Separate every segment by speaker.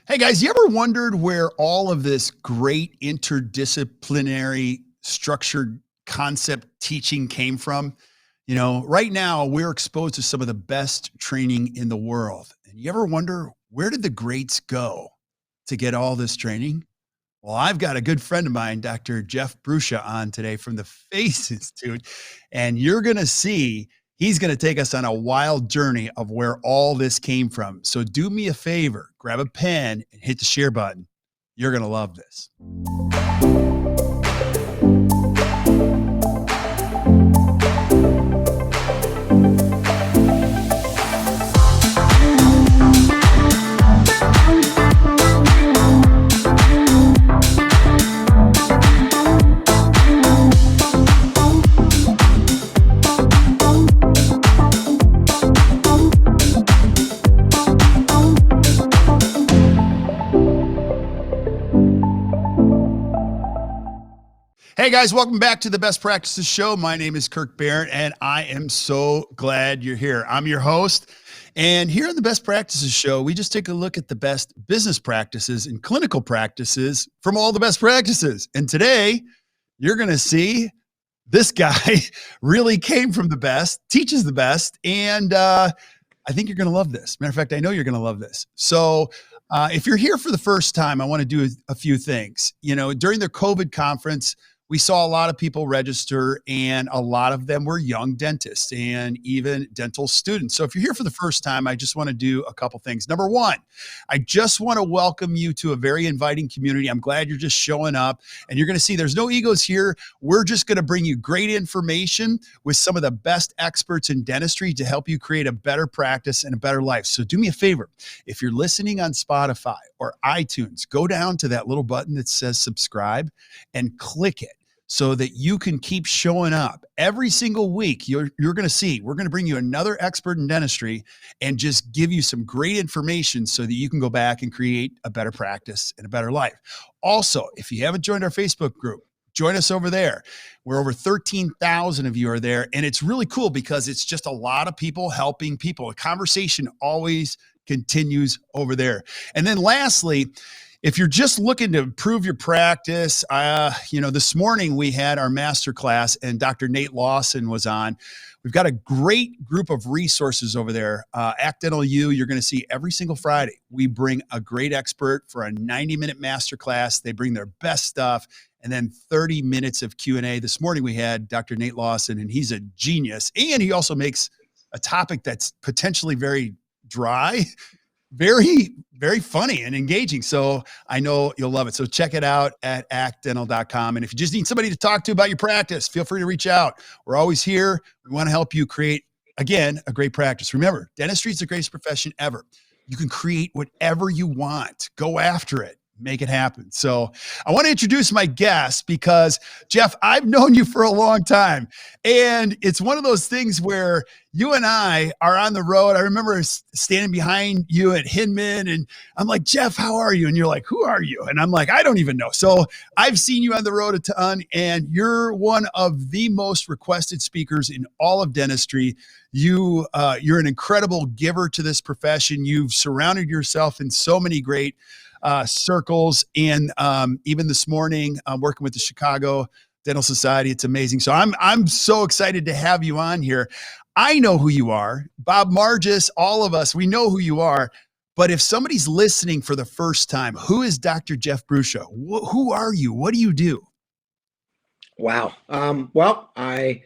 Speaker 1: Hey guys, you ever wondered where all of this great interdisciplinary structured concept teaching came from? Right now we're exposed to some of the best training in the world. And you ever wonder, where did the greats go to get all this training? Well, I've got a good friend of mine, Dr. Jeff Brucha, on today from the F.A.C.E Institute, and you're going to see he's going to take us on a wild journey of where all this came from. So do me a favor, grab a pen and hit the share button. You're going to love this. Hey guys, welcome back to the Best Practices Show. My name is Kirk Behrendt, and I am so glad you're here. I'm your host, and here on the Best Practices Show, we just take a look at the best business practices and clinical practices from all the best practices. And today, you're going to see this guy really came from the best, teaches the best, and I think you're going to love this. Matter of fact, I know you're going to love this. So if you're here for the first time, I want to do a few things. During the COVID conference, we saw a lot of people register, and a lot of them were young dentists and even dental students. So if you're here for the first time, I just want to do a couple things. Number one, I just want to welcome you to a very inviting community. I'm glad you're just showing up, and you're going to see there's no egos here. We're just going to bring you great information with some of the best experts in dentistry to help you create a better practice and a better life. So do me a favor. If you're listening on Spotify or iTunes, go down to that little button that says subscribe and click it, so that you can keep showing up every single week. You're going to see, we're going to bring you another expert in dentistry and just give you some great information so that you can go back and create a better practice and a better life. Also, if you haven't joined our Facebook group, join us over there. We're over 13,000 of you are there. And it's really cool because it's just a lot of people helping people. A conversation always continues over there. And then lastly, if you're just looking to improve your practice, this morning we had our master class and Dr. Nate Lawson was on. We've got a great group of resources over there. Act Dental U, you're going to see every single Friday. We bring a great expert for a 90-minute master class. They bring their best stuff, and then 30 minutes of Q&A. This morning we had Dr. Nate Lawson, and he's a genius. And he also makes a topic that's potentially very dry, very, very funny and engaging. So I know you'll love it. So check it out at actdental.com. And if you just need somebody to talk to about your practice, feel free to reach out. We're always here. We want to help you create, again, a great practice. Remember, dentistry is the greatest profession ever. You can create whatever you want. Go after it. Make it happen. So I want to introduce my guest because, Jeff, I've known you for a long time. And it's one of those things where you and I are on the road. I remember standing behind you at Hinman, and I'm like, Jeff, how are you? And you're like, who are you? And I'm like, I don't even know. So I've seen you on the road a ton, and you're one of the most requested speakers in all of dentistry. You're an incredible giver to this profession. You've surrounded yourself in so many great circles. And even this morning, I'm working with the Chicago Dental Society. It's amazing. So I'm so excited to have you on here. I know who you are. Bob Margis, all of us, we know who you are. But if somebody's listening for the first time, who is Dr. Jeff Brucha? Who are you? What do you do?
Speaker 2: Wow. Well, I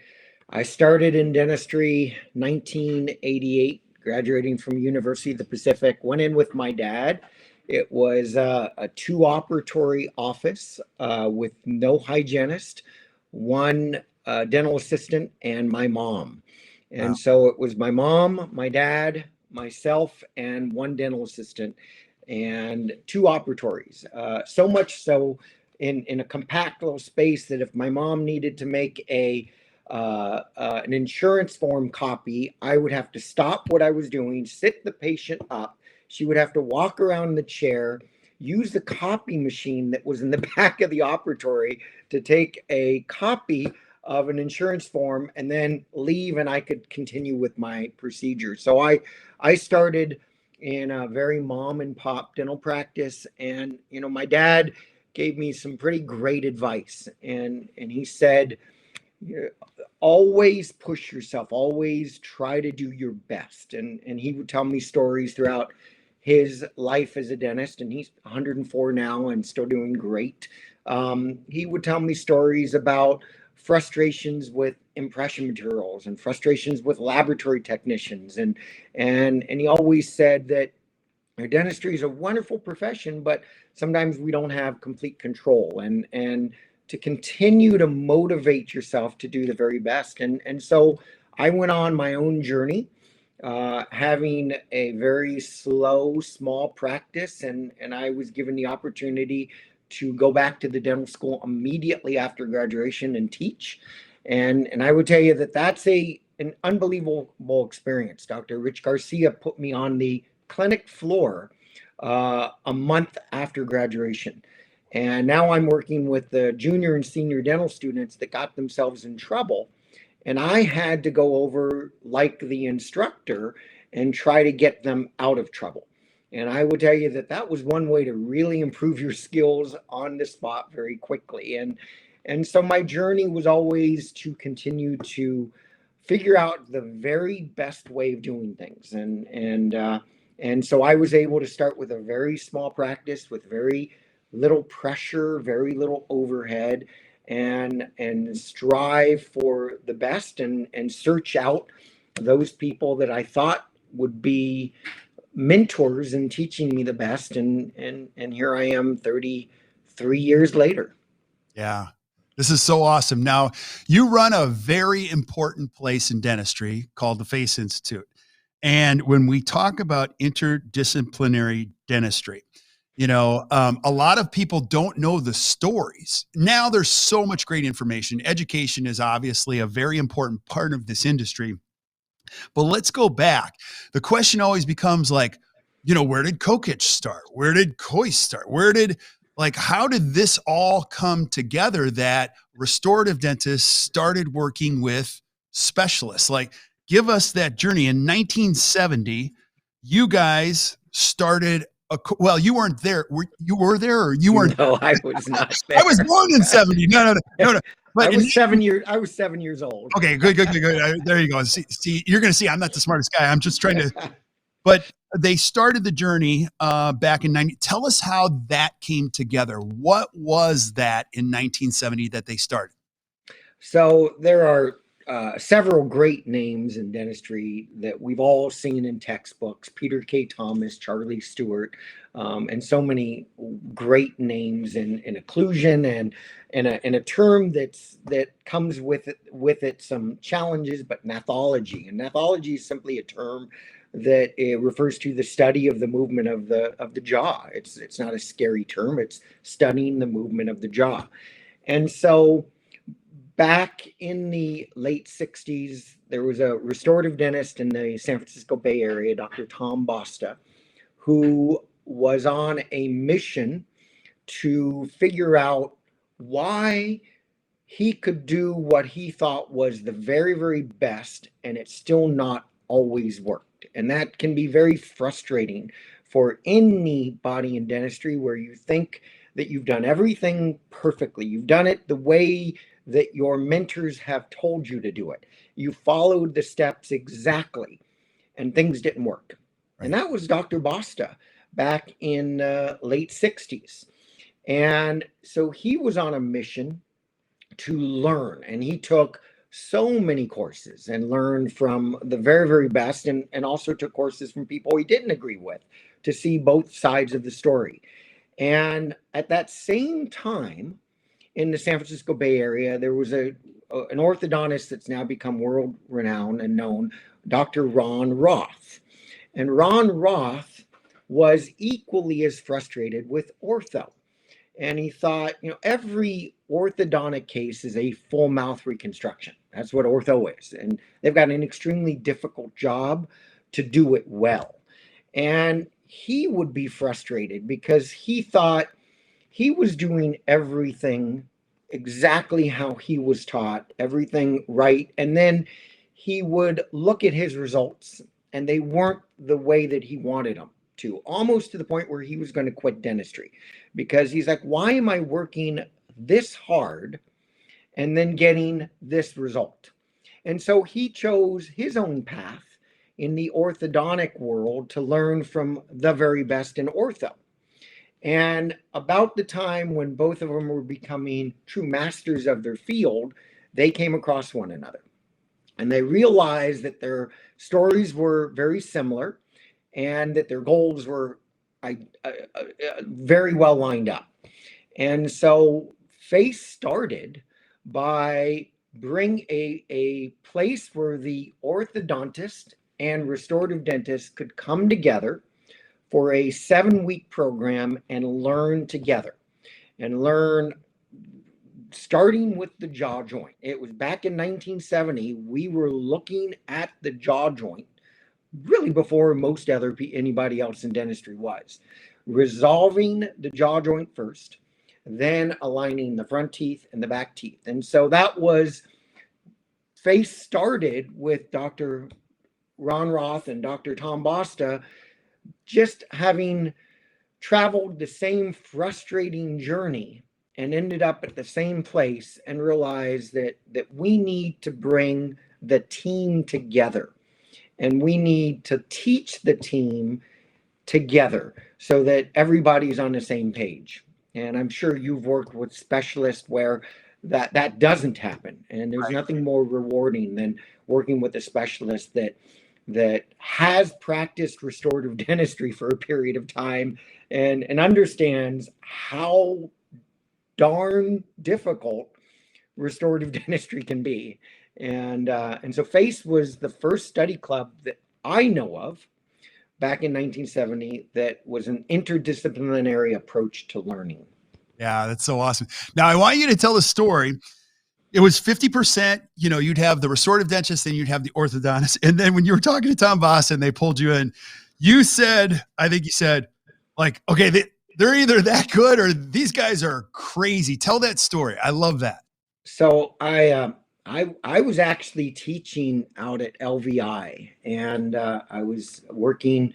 Speaker 2: started in dentistry 1988, graduating from University of the Pacific, went in with my dad. It was a 2-operatory office with no hygienist, one dental assistant, and my mom. And
Speaker 1: Wow.
Speaker 2: so it was my mom, my dad, myself, and one dental assistant, and 2 operatories. So much so in a compact little space that if my mom needed to make an insurance form copy, I would have to stop what I was doing, sit the patient up. She would have to walk around the chair, use the copy machine that was in the back of the operatory to take a copy of an insurance form and then leave, and I could continue with my procedure. So I started in a very mom and pop dental practice. And, my dad gave me some pretty great advice. And he said, "Yeah, always push yourself, always try to do your best." And he would tell me stories throughout his life as a dentist, and he's 104 now and still doing great. He would tell me stories about frustrations with impression materials and frustrations with laboratory technicians, and he always said that dentistry is a wonderful profession, but sometimes we don't have complete control, and to continue to motivate yourself to do the very best. And so I went on my own journey, having a very slow, small practice, and I was given the opportunity to go back to the dental school immediately after graduation and teach. And I would tell you that that's an unbelievable experience. Dr. Rich Garcia put me on the clinic floor a month after graduation. And now I'm working with the junior and senior dental students that got themselves in trouble. And I had to go over, like the instructor, and try to get them out of trouble. And I would tell you that that was one way to really improve your skills on the spot very quickly. And so my journey was always to continue to figure out the very best way of doing things. And so I was able to start with a very small practice with very little pressure, very little overhead, and strive for the best, and search out those people that I thought would be mentors in teaching me the best. And here I am 33 years later.
Speaker 1: Yeah. This is so awesome. Now, you run a very important place in dentistry called the F.A.C.E Institute. And when we talk about interdisciplinary dentistry, a lot of people don't know the stories. Now there's so much great information. Education is obviously a very important part of this industry. But let's go back. The question always becomes like, where did Kokich start? Where did Coy start? How did this all come together that restorative dentists started working with specialists? Like, give us that journey. In 1970, you guys started well, you weren't there. You were there, or you weren't?
Speaker 2: No, I was not there.
Speaker 1: I was born in 70. No.
Speaker 2: But I was 7 years old.
Speaker 1: Okay, good. There you go. See, you're going to see I'm not the smartest guy. I'm just trying to. But they started the journey back in 90. Tell us how that came together. What was that in 1970 that they started?
Speaker 2: So there are several great names in dentistry that we've all seen in textbooks: Peter K. Thomas, Charlie Stewart, and so many great names in occlusion, and a term that comes with it some challenges, but gnathology. And gnathology is simply a term that it refers to the study of the movement of the jaw. It's not a scary term. It's studying the movement of the jaw. And so back in the late 60s, there was a restorative dentist in the San Francisco Bay Area, Dr. Tom Basta, who was on a mission to figure out why he could do what he thought was the very, very best, and it still not always worked. And that can be very frustrating for anybody in dentistry, where you think that you've done everything perfectly. You've done it the way that your mentors have told you to do it. You followed the steps exactly, and things didn't work. Right. And that was Dr. Basta back in late 60s. And so he was on a mission to learn, and he took so many courses and learned from the very, very best, and also took courses from people he didn't agree with, to see both sides of the story. And at that same time, in the San Francisco Bay Area, there was an orthodontist that's now become world renowned and known, Dr. Ron Roth. And Ron Roth was equally as frustrated with ortho. And he thought, every orthodontic case is a full mouth reconstruction. That's what ortho is. And they've got an extremely difficult job to do it well. And he would be frustrated because he thought he was doing everything exactly how he was taught, everything right. And then he would look at his results and they weren't the way that he wanted them to, almost to the point where he was going to quit dentistry, because he's like, why am I working this hard and then getting this result? And so he chose his own path in the orthodontic world to learn from the very best in ortho. And about the time when both of them were becoming true masters of their field, they came across one another. And they realized that their stories were very similar and that their goals were very well lined up. And so F.A.C.E started by bring a place where the orthodontist and restorative dentist could come together for a 7-week program and learn together, and learn starting with the jaw joint. It was back in 1970. We were looking at the jaw joint really before most anybody else in dentistry was. Resolving the jaw joint first, then aligning the front teeth and the back teeth. And so that was, F.A.C.E started with Dr. Ron Roth and Dr. Tom Basta, just having traveled the same frustrating journey and ended up at the same place, and realized that we need to bring the team together, and we need to teach the team together so that everybody's on the same page. And I'm sure you've worked with specialists where that doesn't happen, and there's nothing more rewarding than working with a specialist that has practiced restorative dentistry for a period of time and understands how darn difficult restorative dentistry can be. And so F.A.C.E was the first study club that I know of back in 1970 that was an interdisciplinary approach to learning.
Speaker 1: Yeah, that's so awesome. Now I want you to tell the story. It was 50%, you'd have the restorative dentist, then you'd have the orthodontist. And then when you were talking to Tom Boss and they pulled you in, I think you said, like, okay, they're either that good or these guys are crazy. Tell that story. I love that.
Speaker 2: So I was actually teaching out at LVI, and I was working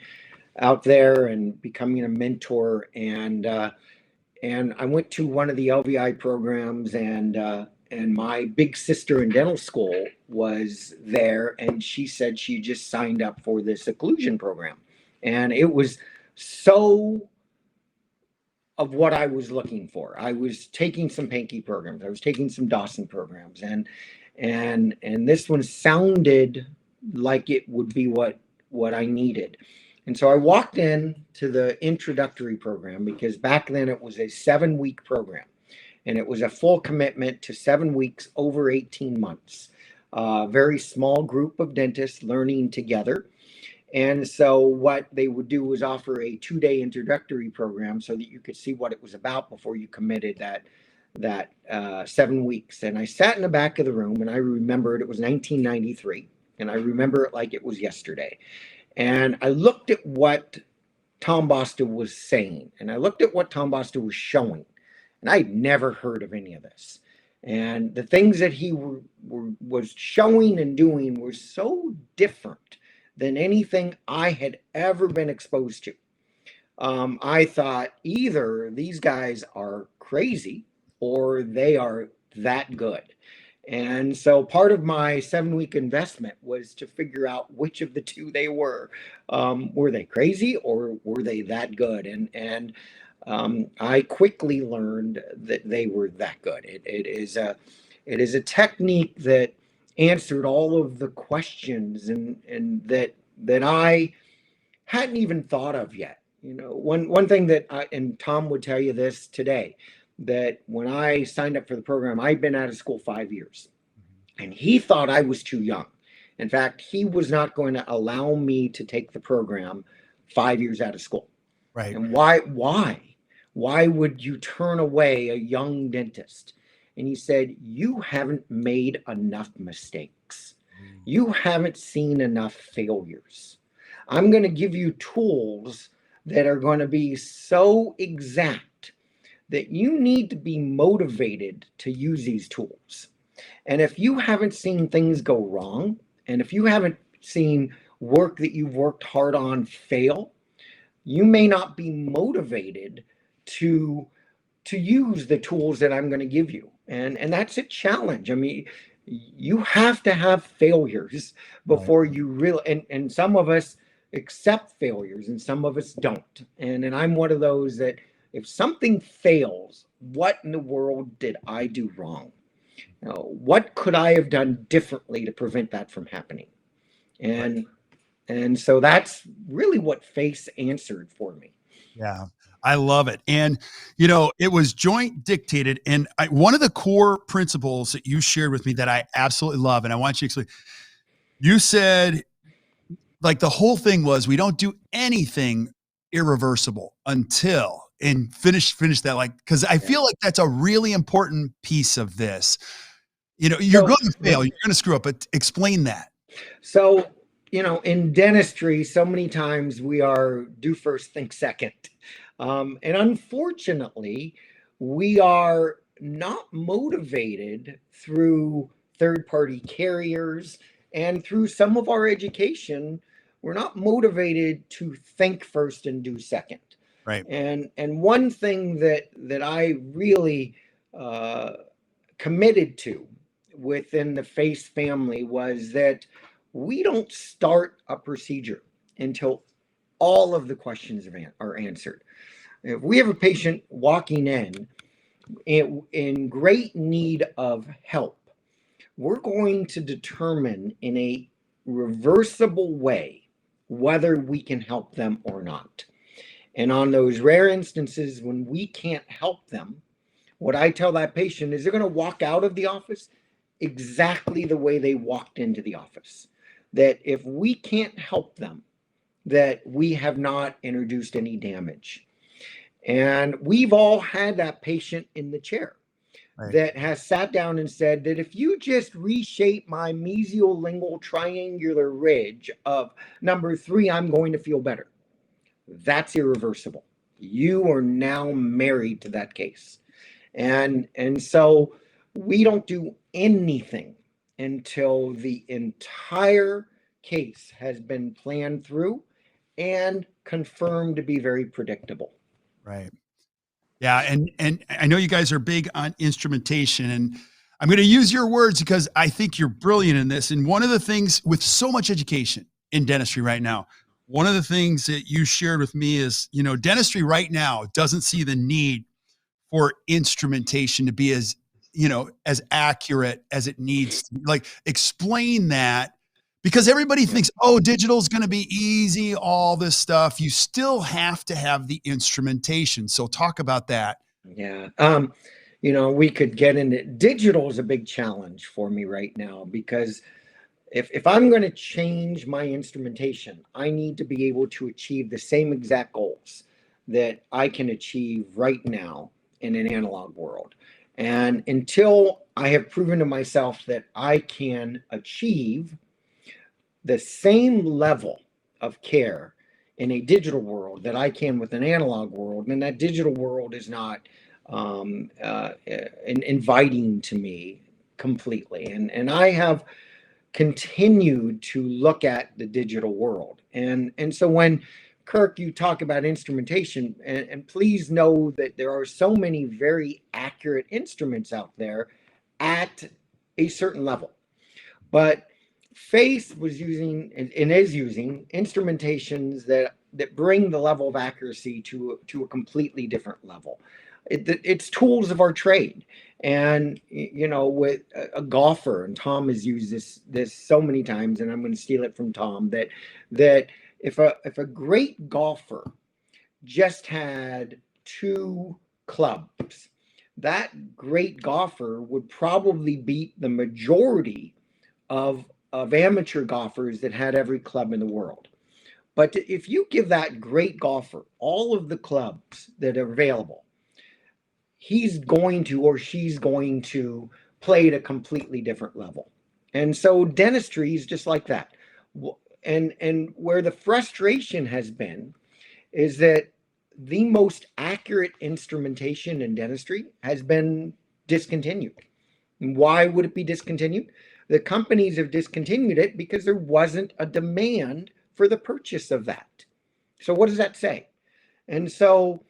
Speaker 2: out there and becoming a mentor. And I went to one of the LVI programs, and my big sister in dental school was there, and she said she just signed up for this occlusion program. And it was so of what I was looking for. I was taking some Pankey programs. I was taking some Dawson programs, and this one sounded like it would be what I needed. And so I walked in to the introductory program, because back then it was a 7-week program, and it was a full commitment to 7 weeks over 18 months. Very small group of dentists learning together. And so what they would do was offer a 2-day introductory program so that you could see what it was about before you committed that 7 weeks. And I sat in the back of the room, and I remembered it was 1993, and I remember it like it was yesterday. And I looked at what Tom Basta was saying, and I looked at what Tom Basta was showing, and I'd never heard of any of this. And the things that he was showing and doing were so different than anything I had ever been exposed to. I thought either these guys are crazy or they are that good. And so part of my 7-week investment was to figure out which of the two they were. Were they crazy or were they that good? And I quickly learned that they were that good. It is a technique that answered all of the questions and that I hadn't even thought of yet. One thing that and Tom would tell you this today, that when I signed up for the program, I'd been out of school 5 years, and he thought I was too young. In fact, he was not going to allow me to take the program 5 years out of school.
Speaker 1: Right.
Speaker 2: And why would you turn away a young dentist? And he said, you haven't made enough mistakes. You haven't seen enough failures. I'm going to give you tools that are going to be so exact that you need to be motivated to use these tools. And if you haven't seen things go wrong, and if you haven't seen work that you've worked hard on fail, you may not be motivated to use the tools that I'm going to give you. And that's a challenge. I mean, you have to have failures
Speaker 1: Right.
Speaker 2: before you really, and some of us accept failures and some of us don't. And I'm one of those that if something fails, what in the world did I do wrong? You know, what could I have done differently to prevent that from happening?
Speaker 1: Right.
Speaker 2: And so that's really what F.A.C.E answered for me.
Speaker 1: Yeah, I love it. And, it was joint dictated. And one of the core principles that you shared with me that I absolutely love, and I want you to explain, you said, like, the whole thing was we don't do anything irreversible until, and finish that, like, because I
Speaker 2: Yeah.
Speaker 1: feel like that's a really important piece of this. You're
Speaker 2: So
Speaker 1: going to fail, you're going to screw up, but explain that.
Speaker 2: So, in dentistry, so many times we are do first, think second. And unfortunately, we are not motivated through third party carriers and through some of our education. We're not motivated to think first and do second.
Speaker 1: Right.
Speaker 2: And one thing that I really uh, committed to within the F.A.C.E family was that we don't start a procedure until all of the questions are answered. If we have a patient walking in great need of help, we're going to determine in a reversible way whether we can help them or not. And on those rare instances when we can't help them, what I tell that patient is they're going to walk out of the office exactly the way they walked into the office. That if we can't help them, that we have not introduced any damage. And we've all had that patient in the chair
Speaker 1: Right.
Speaker 2: that has sat down and said that if you just reshape my mesiolingual triangular ridge of number 3, I'm going to feel better. That's irreversible. You are now married to that case. And so we don't do anything until the entire case has been planned through and confirmed to be very predictable.
Speaker 1: Right. Yeah, and I know you guys are big on instrumentation, and I'm going to use your words because I think you're brilliant in this. And one of the things with so much education in dentistry right now, one of the things that you shared with me is, dentistry right now doesn't see the need for instrumentation to be as accurate as it needs to be. Like, explain that, because everybody thinks, oh, digital is going to be easy, all this stuff. You still have to have the instrumentation. So talk about that.
Speaker 2: Yeah. We could get into digital is a big challenge for me right now because if I'm going to change my instrumentation, I need to be able to achieve the same exact goals that I can achieve right now in an analog world. And until I have proven to myself that I can achieve the same level of care in a digital world that I can with an analog world, and that digital world is not inviting to me completely. And I have continued to look at the digital world. And so when Kirk, you talk about instrumentation, and please know that there are so many very accurate instruments out there at a certain level. But F.A.C.E was using and is using instrumentations that bring the level of accuracy to a completely different level. It's tools of our trade. And with a golfer, and Tom has used this so many times, and I'm going to steal it from Tom, that if a great golfer just had 2 clubs, that great golfer would probably beat the majority of amateur golfers that had every club in the world. But if you give that great golfer all of the clubs that are available, he's going to or she's going to play at a completely different level. And so dentistry is just like that. And where the frustration has been is that the most accurate instrumentation in dentistry has been discontinued. Why would it be discontinued? the companies have discontinued it because there wasn't a demand for the purchase of that. So what does that say? And so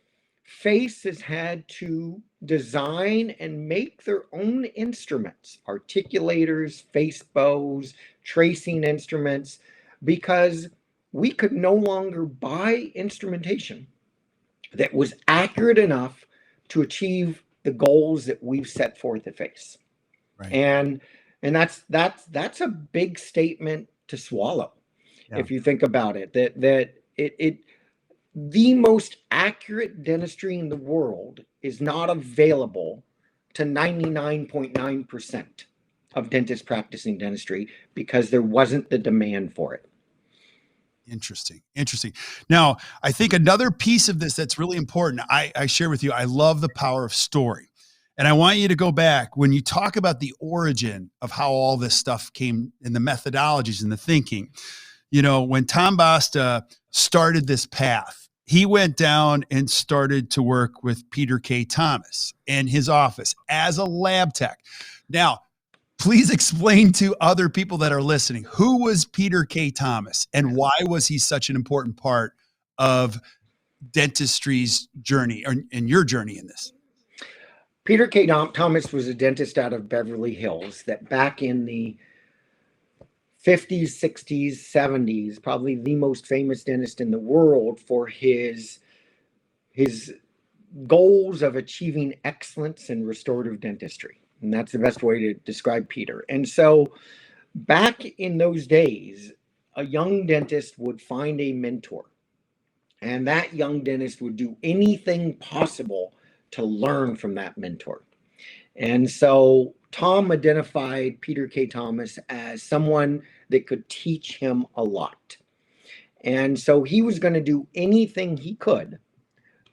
Speaker 2: F.A.C.E has had to design and make their own instruments, articulators, face bows, tracing instruments, because we could no longer buy instrumentation that was accurate enough to achieve the goals that we've set forth at F.A.C.E.
Speaker 1: Right.
Speaker 2: And that's a big statement to swallow. Yeah. If you think about it, that the most accurate dentistry in the world is not available to 99.9% of dentists practicing dentistry because there wasn't the demand for it.
Speaker 1: Interesting. Now, I think another piece of this that's really important, I share with you, I love the power of story. And I want you to go back when you talk about the origin of how all this stuff came in, the methodologies and the thinking. You know, when Tom Basta started this path, he went down and started to work with Peter K. Thomas in his office as a lab tech. Now, please explain to other people that are listening, who was Peter K. Thomas and why was he such an important part of dentistry's journey, or in your journey in this?
Speaker 2: Peter K. Thomas was a dentist out of Beverly Hills that back in the 50s, 60s, 70s, probably the most famous dentist in the world for his goals of achieving excellence in restorative dentistry. And that's the best way to describe Peter. And so back in those days, a young dentist would find a mentor, and that young dentist would do anything possible to learn from that mentor. And so Tom identified Peter K. Thomas as someone that could teach him a lot. And so he was going to do anything he could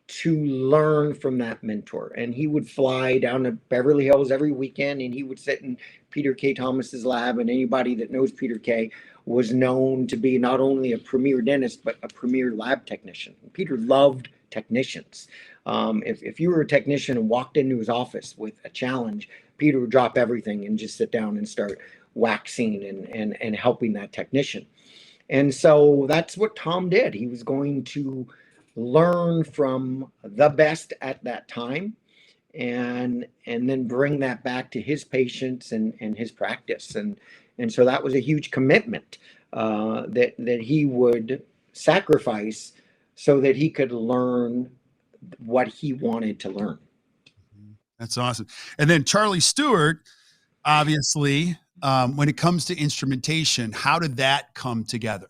Speaker 2: to learn from that mentor. And he would fly down to Beverly Hills every weekend, and he would sit in Peter K. Thomas's lab. And anybody that knows Peter K. was known to be not only a premier dentist, but a premier lab technician. Peter loved technicians. If you were a technician and walked into his office with a challenge, Peter would drop everything and just sit down and start waxing and helping that technician. And so that's what Tom did. He was going to learn from the best at that time and then bring that back to his patients and his practice. And so that was a huge commitment that he would sacrifice so that he could learn what he wanted to learn.
Speaker 1: That's awesome. And then Charlie Stewart, obviously, when it comes to instrumentation, how did that come together?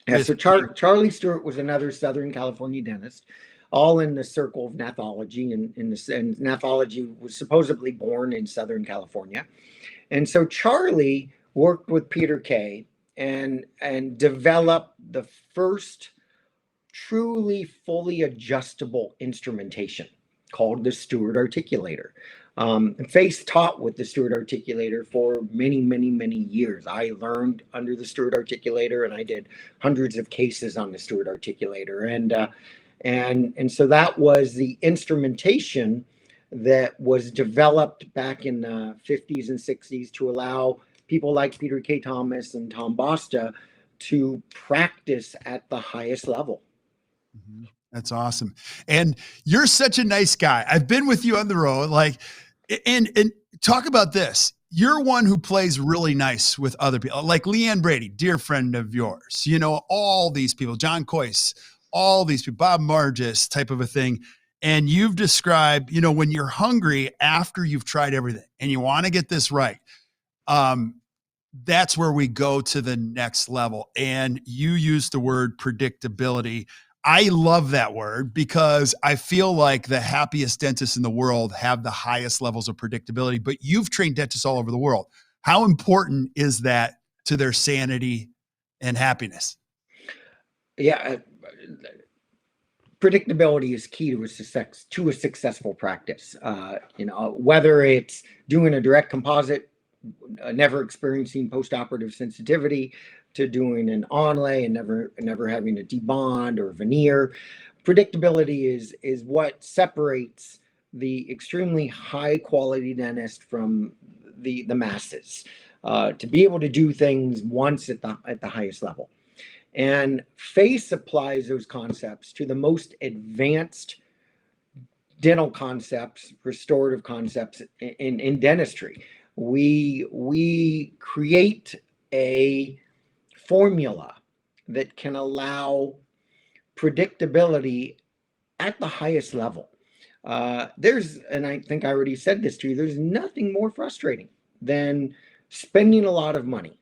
Speaker 2: Yeah, so Charlie Stewart was another Southern California dentist, all in the circle of nathology, and nathology was supposedly born in Southern California. And so Charlie worked with Peter K. and developed the first truly fully adjustable instrumentation called the Stewart articulator. F.A.C.E taught with the Stewart articulator for many, many, many years. I learned under the Stewart articulator, and I did hundreds of cases on the Stewart articulator. And so that was the instrumentation that was developed back in the 50s and 60s to allow people like Peter K. Thomas and Tom Basta to practice at the highest level.
Speaker 1: Mm-hmm. That's awesome. And you're such a nice guy. I've been with you on the road, like, and talk about this. You're one who plays really nice with other people, like Leanne Brady, dear friend of yours, you know, all these people, John Coyce, all these people, Bob Margis type of a thing. And you've described, you know, when you're hungry after you've tried everything and you want to get this right, that's where we go to the next level. And you use the word predictability. I love that word because I feel like the happiest dentists in the world have the highest levels of predictability, but you've trained dentists all over the world. How important is that to their sanity and happiness?
Speaker 2: Yeah. Predictability is key to a successful practice. You know, whether it's doing a direct composite, never experiencing postoperative sensitivity, to doing an onlay and never having a debond or veneer. Predictability is what separates the extremely high quality dentist from the masses. to be able to do things once at the highest level. And F.A.C.E applies those concepts to the most advanced dental concepts, restorative concepts in dentistry. We create a formula that can allow predictability at the highest level. And I think I already said this to you, there's nothing more frustrating than spending a lot of money,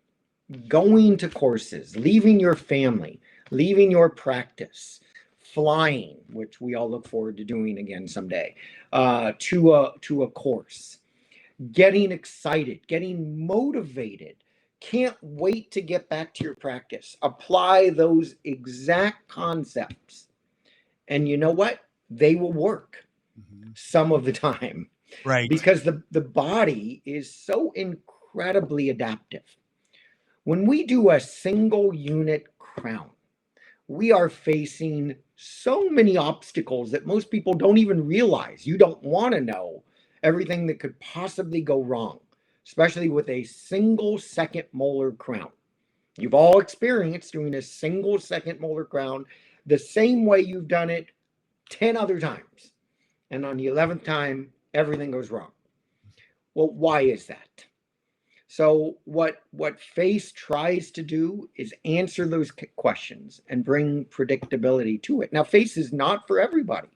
Speaker 2: going to courses, leaving your family, leaving your practice, flying, which we all look forward to doing again someday, to a course, getting excited, getting motivated, can't wait to get back to your practice, apply those exact concepts, and you know what? They will work some of the time,
Speaker 1: Right.
Speaker 2: because the body is so incredibly adaptive. When we do a single unit crown, we are facing so many obstacles that most people don't even realize. You don't want to know everything that could possibly go wrong, especially with a single second molar crown. You've all experienced doing a single second molar crown the same way you've done it 10 other times. And on the 11th time, everything goes wrong. Well, why is that? So what F.A.C.E tries to do is answer those questions and bring predictability to it. Now, F.A.C.E is not for everybody.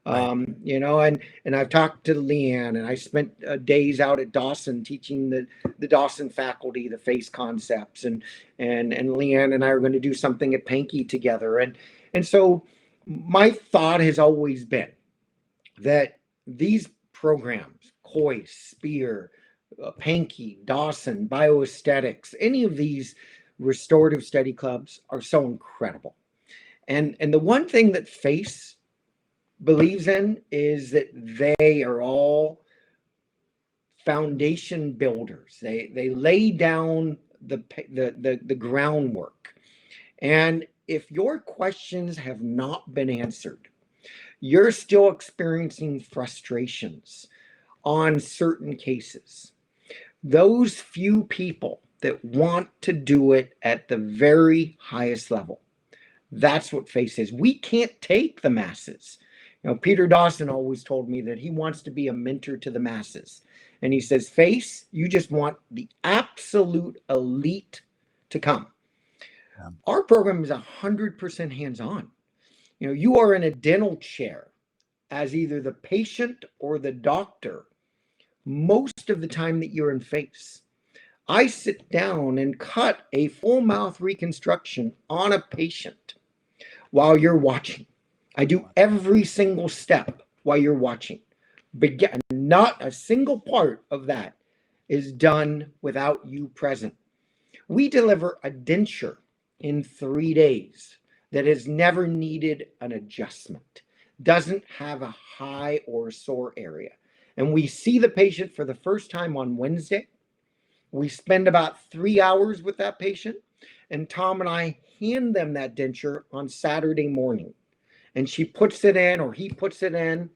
Speaker 1: Right.
Speaker 2: You know, and I've talked to Leanne, and I spent days out at Dawson teaching the Dawson faculty the F.A.C.E concepts, and Leanne and I are going to do something at F.A.C.E together, and so my thought has always been that these programs, COIS, SPEAR, F.A.C.E, Dawson, bioaesthetics, any of these restorative study clubs are so incredible. And the one thing that F.A.C.E believes in is that they are all foundation builders. They lay down the groundwork. And if your questions have not been answered, you're still experiencing frustrations on certain cases, those few people that want to do it at the very highest level, that's what F.A.C.E is. We can't take the masses. You know, Peter Dawson always told me that he wants to be a mentor to the masses. And he says, F.A.C.E, you just want the absolute elite to come.
Speaker 1: Yeah.
Speaker 2: Our program is 100% hands-on. You know, you are in a dental chair as either the patient or the doctor most of the time that you're in F.A.C.E. I sit down and cut a full mouth reconstruction on a patient while you're watching. I do every single step while you're watching. Not a single part of that is done without you present. We deliver a denture in 3 days that has never needed an adjustment, doesn't have a high or sore area. And we see the patient for the first time on Wednesday. We spend about 3 hours with that patient, and Tom and I hand them that denture on Saturday morning. And she puts it in, or he puts it in,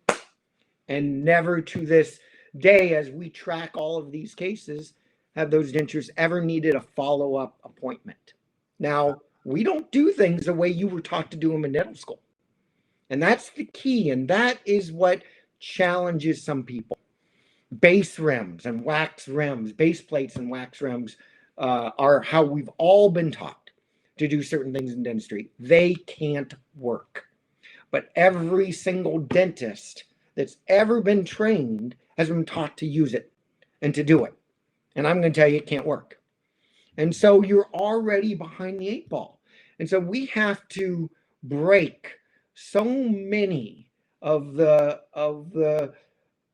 Speaker 2: and never to this day, as we track all of these cases, have those dentures ever needed a follow-up appointment. Now, we don't do things the way you were taught to do them in dental school. And that's the key, and that is what challenges some people. Base rims and wax rims, base plates and wax rims are how we've all been taught to do certain things in dentistry. They can't work. But every single dentist that's ever been trained has been taught to use it and to do it. And I'm going to tell you, it can't work. And so you're already behind the 8 ball. And so we have to break so many of the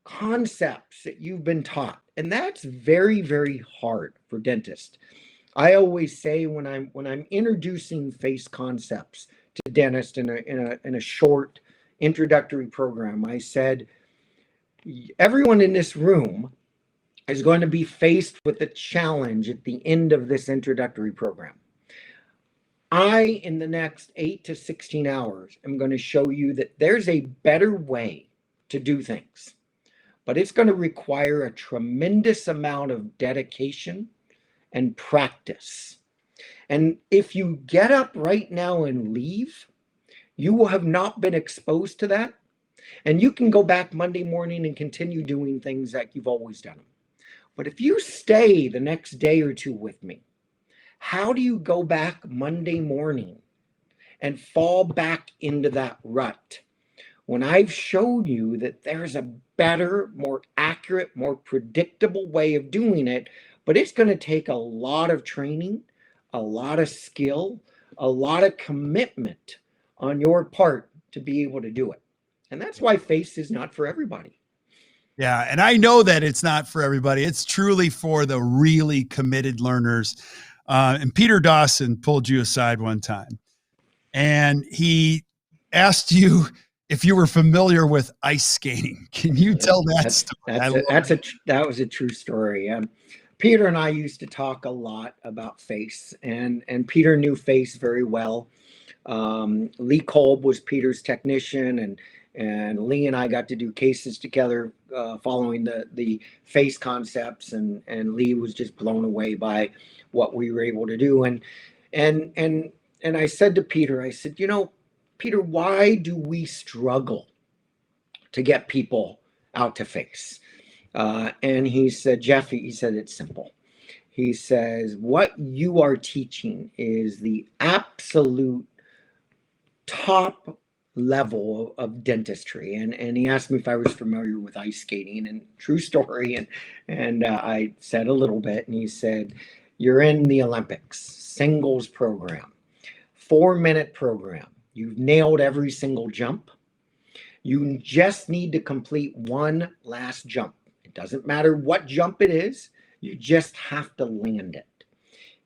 Speaker 2: concepts that you've been taught. And that's very, very hard for dentists. I always say when I'm introducing F.A.C.E concepts to dentists in a short introductory program, I said, everyone in this room is going to be faced with a challenge at the end of this introductory program. In the next 8 to 16 hours, am going to show you that there's a better way to do things, but it's going to require a tremendous amount of dedication and practice. And if you get up right now and leave, you will have not been exposed to that. And you can go back Monday morning and continue doing things like you've always done. But if you stay the next day or two with me, how do you go back Monday morning and fall back into that rut when I've shown you that there's a better, more accurate, more predictable way of doing it? But it's going to take a lot of training, a lot of skill, a lot of commitment on your part to be able to do it. And that's why F.A.C.E is not for everybody.
Speaker 1: Yeah. And I know that it's not for everybody. It's truly for the really committed learners. And Peter Dawson pulled you aside one time and he asked you if you were familiar with ice skating. Can you tell that story?
Speaker 2: That was a true story. Peter and I used to talk a lot about F.A.C.E, and Peter knew F.A.C.E very well. Lee Kolb was Peter's technician, and Lee and I got to do cases together following the F.A.C.E concepts, and Lee was just blown away by what we were able to do. And I said to Peter, I said, Peter, why do we struggle to get people out to F.A.C.E? And he said, Jeff, he said, it's simple. He says, what you are teaching is the absolute top level of dentistry. And he asked me if I was familiar with ice skating, and true story. And I said a little bit, and he said, you're in the Olympics, singles program, 4-minute program. You've nailed every single jump. You just need to complete one last jump. It doesn't matter what jump it is. You just have to land it.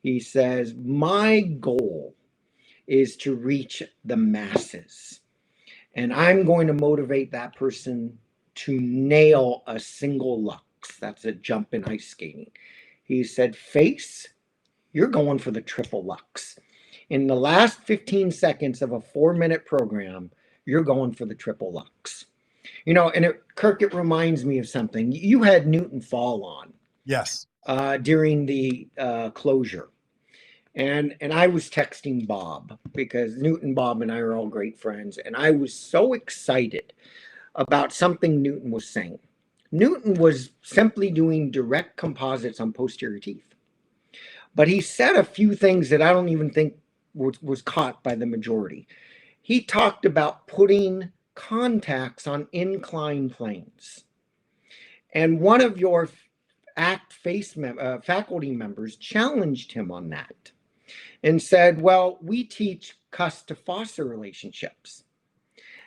Speaker 2: He says, my goal is to reach the masses. And I'm going to motivate that person to nail a single lux. That's a jump in ice skating. He said, F.A.C.E, you're going for the triple lux. In the last 15 seconds of a 4-minute program, you're going for the triple lux. And Kirk, it reminds me of something. You had Newton Fall on.
Speaker 1: Yes.
Speaker 2: During the closure. And I was texting Bob, because Newton, Bob, and I are all great friends. And I was so excited about something Newton was saying. Newton was simply doing direct composites on posterior teeth. But he said a few things that I don't even think was caught by the majority. He talked about putting contacts on inclined planes. And one of your F.A.C.E faculty members challenged him on that and said, well, we teach cusp to fossa relationships.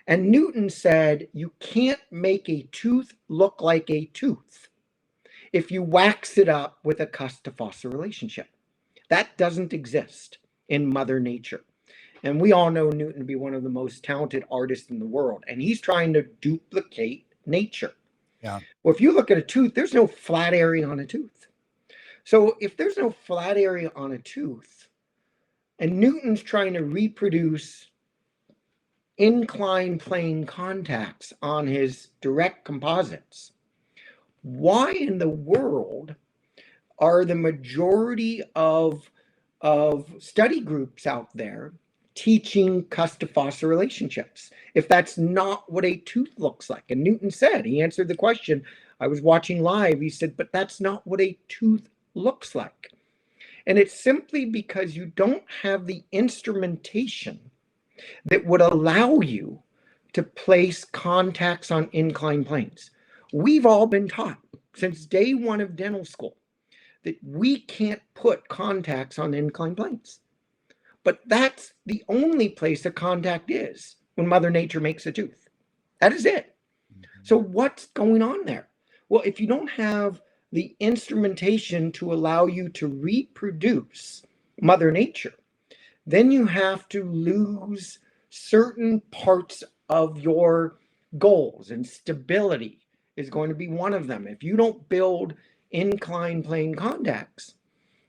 Speaker 2: And Newton said, you can't make a tooth look like a tooth if you wax it up with a cusp to fossa relationship. That doesn't exist in Mother Nature. And we all know Newton to be one of the most talented artists in the world. And he's trying to duplicate nature.
Speaker 1: Yeah.
Speaker 2: Well, if you look at a tooth, there's no flat area on a tooth. So if there's no flat area on a tooth, and Newton's trying to reproduce inclined plane contacts on his direct composites, why in the world are the majority of study groups out there teaching cusp to fossa relationships if that's not what a tooth looks like? And Newton said, he answered the question. I was watching live. He said, but that's not what a tooth looks like. And it's simply because you don't have the instrumentation that would allow you to place contacts on inclined planes. We've all been taught since day one of dental school that we can't put contacts on inclined planes. But that's the only place a contact is when Mother Nature makes a tooth. That is it. So what's going on there? Well, if you don't have the instrumentation to allow you to reproduce Mother Nature, then you have to lose certain parts of your goals, and stability is going to be one of them. If you don't build inclined plane contacts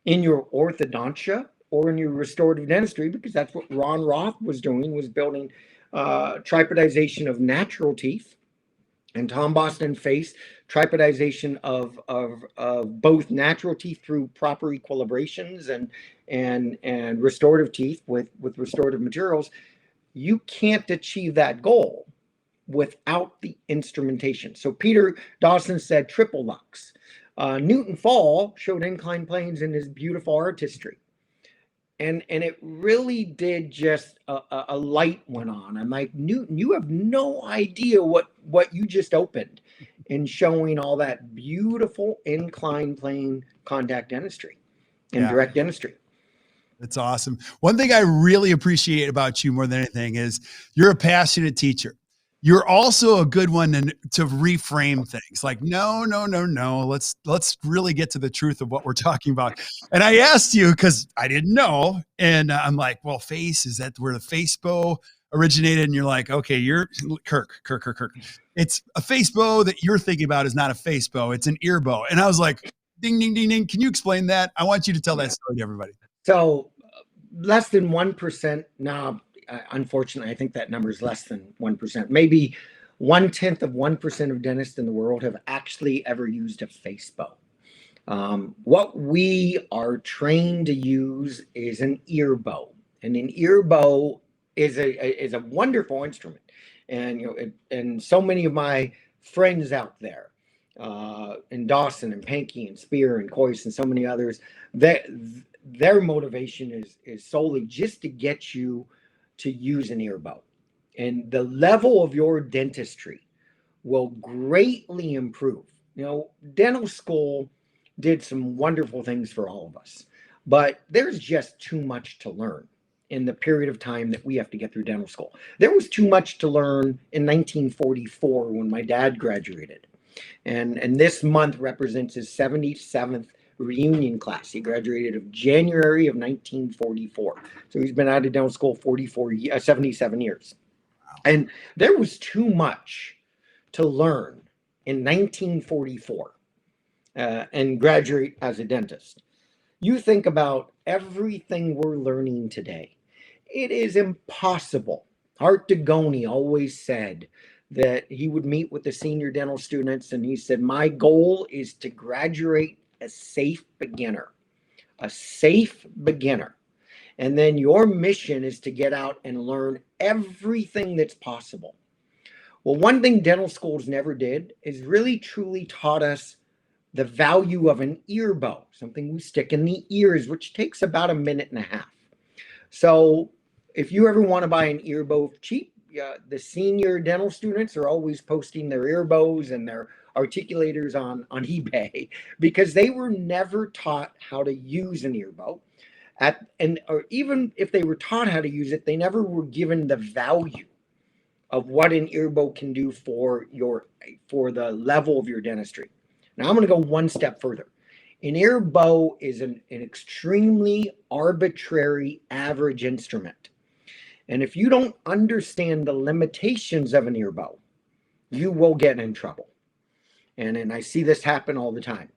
Speaker 2: in your orthodontia or in your restorative dentistry, because that's what Ron Roth was doing, was building tripodization of natural teeth and Tom Boston F.A.C.E, tripodization of both natural teeth through proper equilibrations and restorative teeth with restorative materials. You can't achieve that goal without the instrumentation. So Peter Dawson said triple lux. Newton Fall showed inclined planes in his beautiful artistry. And it really did just a light went on. I'm like, Newton, you have no idea what you just opened in showing all that beautiful inclined plane contact dentistry and direct dentistry.
Speaker 1: That's awesome. One thing I really appreciate about you more than anything is you're a passionate teacher. You're also a good one to reframe things like, no. Let's really get to the truth of what we're talking about. And I asked you because I didn't know. And I'm like, well, F.A.C.E, is that where the F.A.C.E originated? And you're like, okay, you're Kirk. It's a F.A.C.E that you're thinking about is not a F.A.C.E. It's an ear bow. And I was like, ding, ding, ding, ding. Can you explain that? I want you to tell that story to everybody.
Speaker 2: So less than 1%. Now, unfortunately, I think that number is less than 1%. Maybe 0.1% of dentists in the world have actually ever used a F.A.C.E bow. What we are trained to use is an ear bow, and an ear bow is a wonderful instrument. And and so many of my friends out there, in Dawson and Pankey and Spear and Coyce and so many others, that their motivation is solely just to get you to use an ear bow. And the level of your dentistry will greatly improve. Dental school did some wonderful things for all of us, but there's just too much to learn in the period of time that we have to get through dental school. There was too much to learn in 1944 when my dad graduated. And this month represents his 77th reunion class. He graduated of January of 1944. So he's been out of dental school 77 years. And there was too much to learn in 1944 and graduate as a dentist. You think about everything we're learning today. It is impossible. Art Degoni always said that he would meet with the senior dental students and he said, my goal is to graduate a safe beginner. And then your mission is to get out and learn everything that's possible. Well, one thing dental schools never did is really truly taught us the value of an ear bow, something we stick in the ears, which takes about 1.5 minutes. So if you ever want to buy an ear bow cheap, the senior dental students are always posting their ear bows and their articulators on eBay because they were never taught how to use an ear bow. Or even if they were taught how to use it, they never were given the value of what an ear bow can do for the level of your dentistry. Now I'm going to go one step further. An ear bow is an extremely arbitrary average instrument. And if you don't understand the limitations of an ear bow, you will get in trouble. And I see this happen all the time.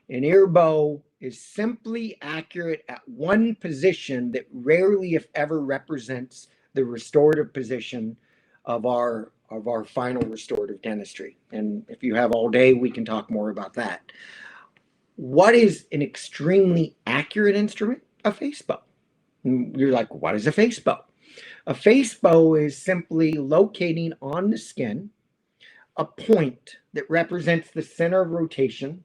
Speaker 2: An ear bow is simply accurate at one position that rarely, if ever, represents the restorative position of our final restorative dentistry. And if you have all day, we can talk more about that. What is an extremely accurate instrument? A F.A.C.E bow. You're like, what is a F.A.C.E bow? A F.A.C.E bow is simply locating on the skin a point that represents the center of rotation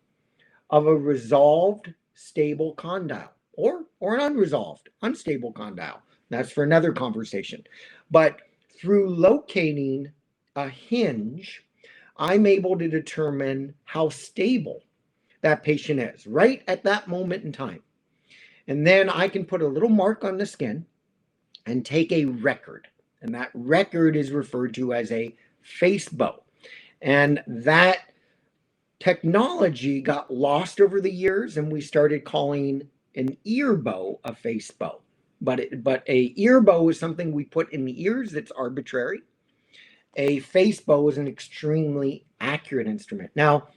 Speaker 2: of a resolved stable condyle or an unresolved unstable condyle. That's for another conversation. But through locating a hinge, I'm able to determine how stable that patient is right at that moment in time. And then I can put a little mark on the skin and take a record. And that record is referred to as a F.A.C.E bow. And that technology got lost over the years, and we started calling an ear bow a F.A.C.E bow. But a ear bow is something we put in the ears that's arbitrary. A F.A.C.E bow is an extremely accurate instrument. Now,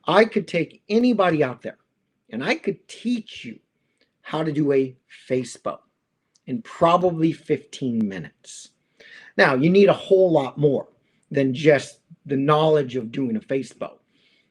Speaker 2: I could take anybody out there and I could teach you how to do a F.A.C.E bow in probably 15 minutes. Now, you need a whole lot more than just the knowledge of doing a FACE-BO.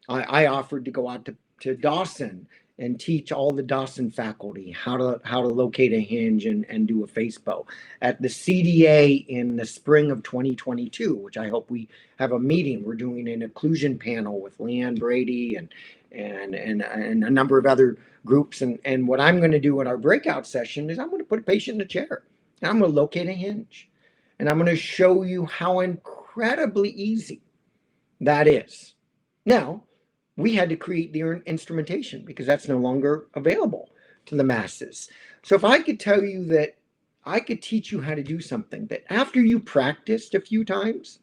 Speaker 2: I offered to go out to Dawson and teach all the Dawson faculty how to locate a hinge and do a FACE-BO. At the CDA in the spring of 2022, which I hope we have a meeting. We're doing an occlusion panel with Leanne Brady and a number of other groups. And what I'm going to do in our breakout session is I'm going to put a patient in a chair and I'm going to locate a hinge. And I'm going to show you how incredibly easy that is. Now, we had to create the instrumentation because that's no longer available to the masses. So if I could tell you that I could teach you how to do something that after you practiced a few times,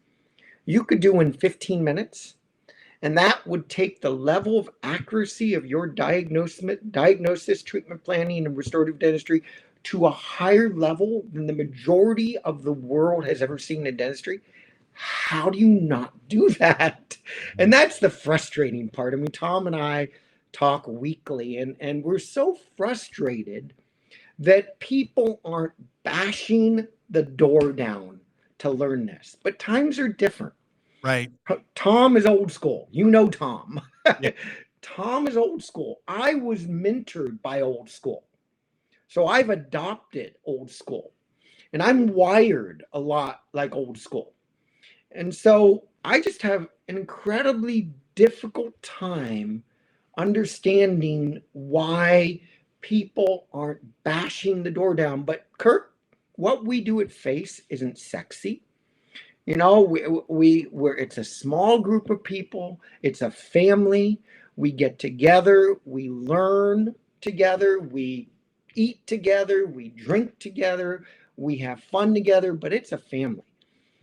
Speaker 2: you could do in 15 minutes, and that would take the level of accuracy of your diagnosis, treatment planning, and restorative dentistry to a higher level than the majority of the world has ever seen in dentistry. How do you not do that? And that's the frustrating part. I mean, Tom and I talk weekly, and we're so frustrated that people aren't bashing the door down to learn this. But times are different.
Speaker 1: Right.
Speaker 2: Tom is old school. You know Tom.
Speaker 1: Yeah.
Speaker 2: Tom is old school. I was mentored by old school. So I've adopted old school. And I'm wired a lot like old school. And so I just have an incredibly difficult time understanding why people aren't bashing the door down. But Kirk, what we do at F.A.C.E isn't sexy. You know, we're it's a small group of people. It's a family. We get together. We learn together. We eat together. We drink together. We have fun together. But it's a family.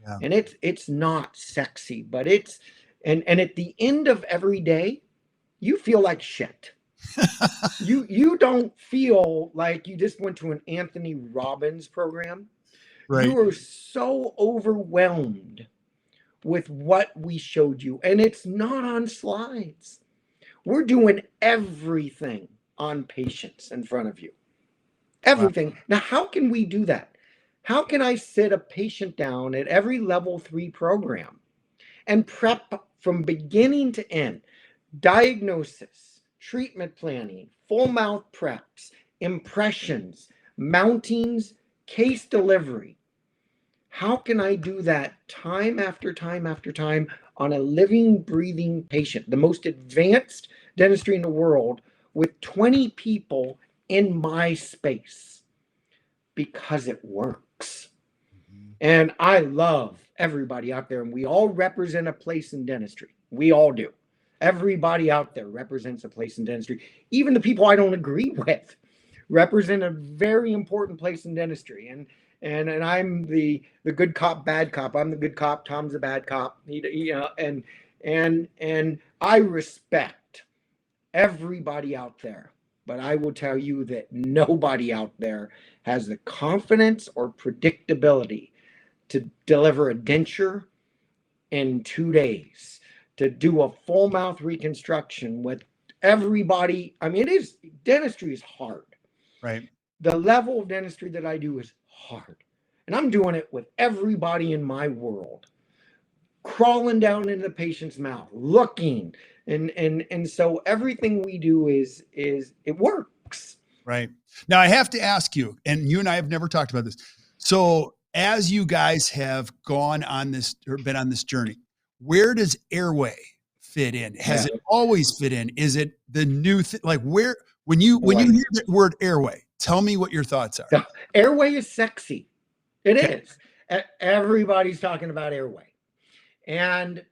Speaker 1: Yeah.
Speaker 2: And it's not sexy, but it's and at the end of every day, you feel like shit. You don't feel like you just went to an Anthony Robbins program.
Speaker 1: Right.
Speaker 2: You are so overwhelmed with what we showed you, and it's not on slides. We're doing everything on patients in front of you. Everything. Wow. Now, how can we do that? How can I sit a patient down at every level 3 program and prep from beginning to end? Diagnosis, treatment planning, full mouth preps, impressions, mountings, case delivery. How can I do that time after time after time on a living, breathing patient, the most advanced dentistry in the world, with 20 people in my space? Because it works. And I love everybody out there, and we all represent a place in dentistry. We all do. Everybody out there represents a place in dentistry. Even the people I don't agree with represent a very important place in dentistry. And I'm the good cop, bad cop. I'm the good cop. Tom's the bad cop. And I respect everybody out there. But I will tell you that nobody out there has the confidence or predictability to deliver a denture in 2 days, to do a full mouth reconstruction with everybody. I mean, dentistry is hard.
Speaker 1: Right.
Speaker 2: The level of dentistry that I do is hard. And I'm doing it with everybody in my world, crawling down into the patient's mouth, looking. And so everything we do is it works.
Speaker 1: Right. Now I have to ask you, and you and I have never talked about this. So as you guys have gone on this or been on this journey, where does Airway fit in? Has it always fit in? Is it the new thing? Like when you hear the word Airway, tell me what your thoughts are.
Speaker 2: Airway is sexy. It is. Everybody's talking about Airway. And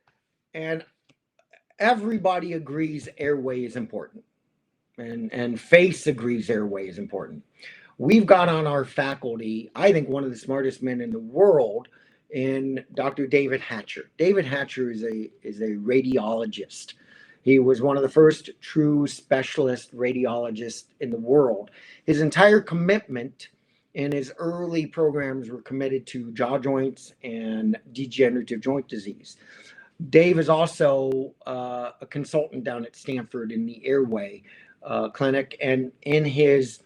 Speaker 2: everybody agrees Airway is important. And F.A.C.E agrees Airway is important. We've got on our faculty, I think, one of the smartest men in the world in Dr. David Hatcher. David Hatcher is a radiologist. He was one of the first true specialist radiologists in the world. His entire commitment in his early programs were committed to jaw joints and degenerative joint disease. Dave is also a consultant down at Stanford in the Airway clinic, and in his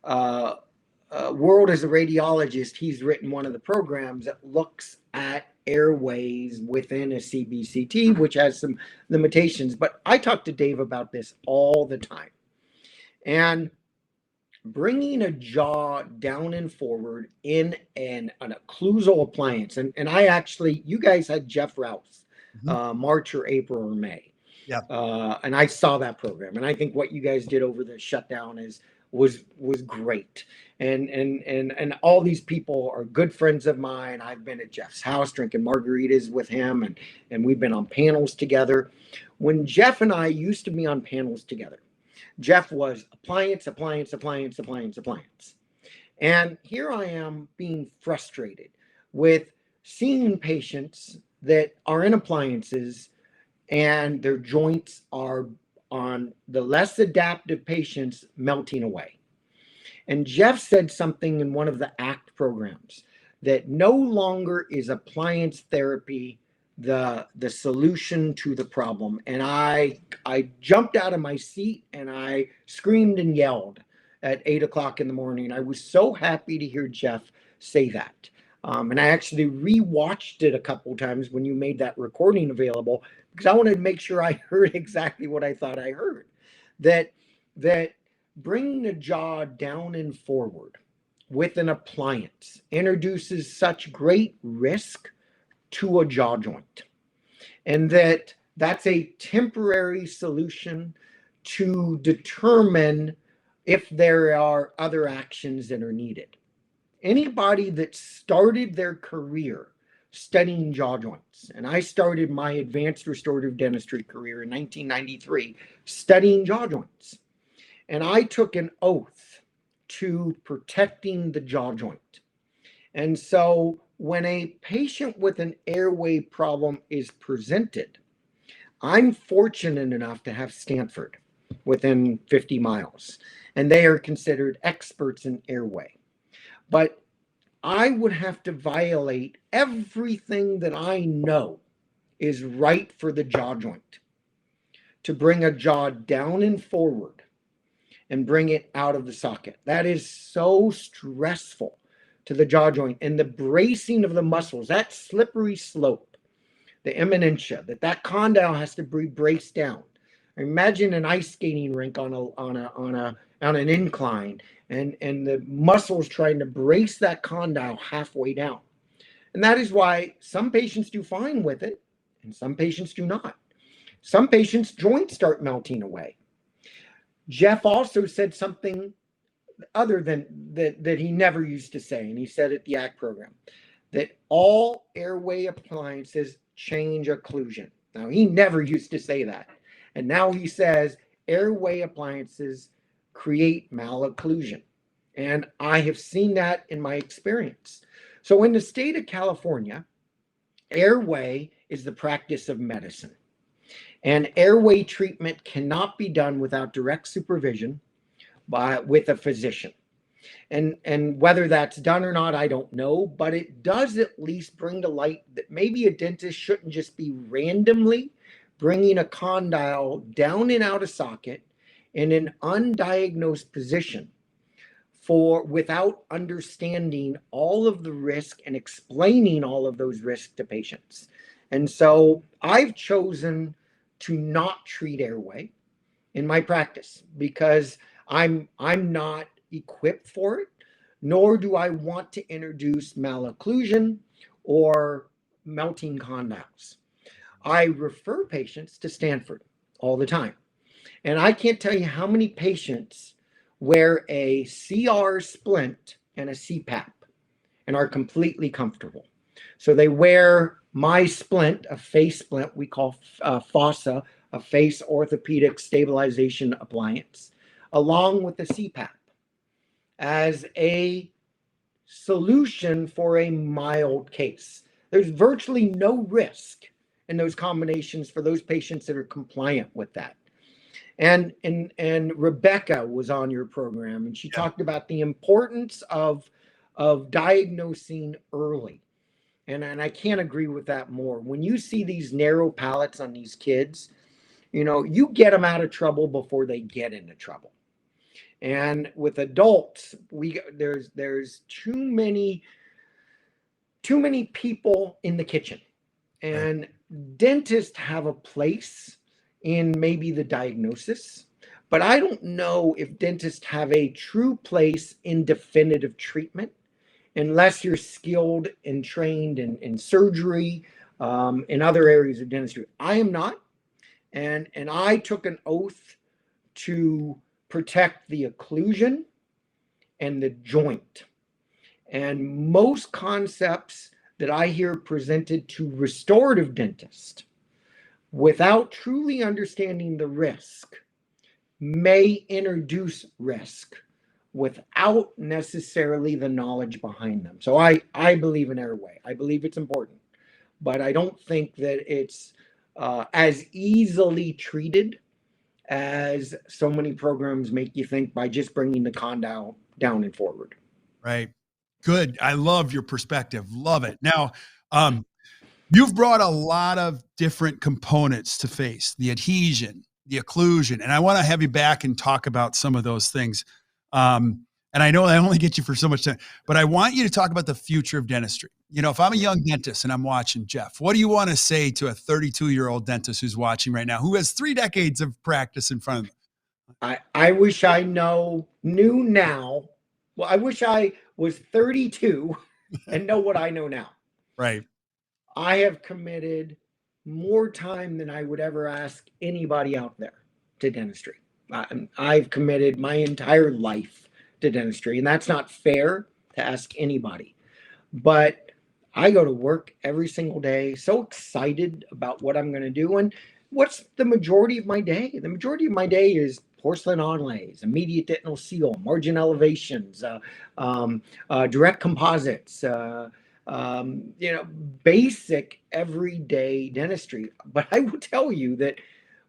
Speaker 2: world as a radiologist, he's written one of the programs that looks at airways within a CBCT, which has some limitations. But I talk to Dave about this all the time. And bringing a jaw down and forward in an occlusal appliance. And I actually, you guys had Jeff Rouse, March or April or May.
Speaker 1: Yeah.
Speaker 2: And I saw that program. And I think what you guys did over the shutdown was great. And all these people are good friends of mine. I've been at Jeff's house drinking margaritas with him, and we've been on panels together. When Jeff and I used to be on panels together, Jeff was appliance. And here I am being frustrated with seeing patients that are in appliances and their joints are, on the less adaptive patients, melting away. And Jeff said something in one of the ACT programs, that no longer is appliance therapy the solution to the problem. And I jumped out of my seat and I screamed and yelled at 8 o'clock in the morning. I was so happy to hear Jeff say that. And I actually rewatched it a couple times when you made that recording available, because I wanted to make sure I heard exactly what I thought I heard. That bringing the jaw down and forward with an appliance introduces such great risk to a jaw joint, and that's a temporary solution to determine if there are other actions that are needed. Anybody that started their career studying jaw joints, and I started my advanced restorative dentistry career in 1993 studying jaw joints, and I took an oath to protecting the jaw joint. And so when a patient with an airway problem is presented, I'm fortunate enough to have Stanford within 50 miles, and they are considered experts in airway. But I would have to violate everything that I know is right for the jaw joint to bring a jaw down and forward and bring it out of the socket. That is so stressful to the jaw joint, and the bracing of the muscles, that slippery slope, the eminentia, that condyle has to be braced down. Imagine an ice skating rink on an incline, and the muscles trying to brace that condyle halfway down. And that is why some patients do fine with it, and some patients do not. Some patients' joints start melting away. Jeff also said something other than that he never used to say, and he said at the ACT program, that all airway appliances change occlusion. Now, he never used to say that. And now he says airway appliances create malocclusion. And I have seen that in my experience. So in the state of California, airway is the practice of medicine. And airway treatment cannot be done without direct supervision with a physician. And whether that's done or not, I don't know, but it does at least bring to light that maybe a dentist shouldn't just be randomly bringing a condyle down and out of socket in an undiagnosed position without understanding all of the risk and explaining all of those risks to patients. And so I've chosen to not treat airway in my practice because I'm not equipped for it, nor do I want to introduce malocclusion or melting condyles. I refer patients to Stanford all the time. And I can't tell you how many patients wear a CR splint and a CPAP and are completely comfortable. So they wear my splint, a face splint, we call F.A.C.E, a face orthopedic stabilization appliance, along with the CPAP as a solution for a mild case. There's virtually no risk in those combinations for those patients that are compliant with that. And Rebecca was on your program, and she talked about the importance of diagnosing early. And I can't agree with that more. When you see these narrow palates on these kids, you get them out of trouble before they get into trouble. And with adults, there's too many too many people in the kitchen. And dentists have a place in maybe the diagnosis, but I don't know if dentists have a true place in definitive treatment unless you're skilled and trained in surgery, in other areas of dentistry. I am not. And I took an oath to protect the occlusion and the joint. And most concepts that I hear presented to restorative dentists without truly understanding the risk may introduce risk without necessarily the knowledge behind them. So I believe in Airway. I believe it's important, but I don't think that it's as easily treated as so many programs make you think by just bringing the con down and forward.
Speaker 1: Right. Good. I love your perspective. Love it. Now, you've brought a lot of different components to F.A.C.E, the adhesion, the occlusion, and I want to have you back and talk about some of those things. And I know I only get you for so much time, but I want you to talk about the future of dentistry. You know, if I'm a young dentist and I'm watching Jeff, what do you want to say to a 32-year-old dentist who's watching right now, who has 3 decades of practice in front of them?
Speaker 2: I wish I knew now. Well, I wish I was 32 and know what I know now.
Speaker 1: Right.
Speaker 2: I have committed more time than I would ever ask anybody out there to dentistry. I've committed my entire life to dentistry, and that's not fair to ask anybody. But I go to work every single day, so excited about what I'm going to do. And what's the majority of my day? The majority of my day is porcelain onlays, immediate dental seal, margin elevations, direct composites, basic everyday dentistry. But I will tell you that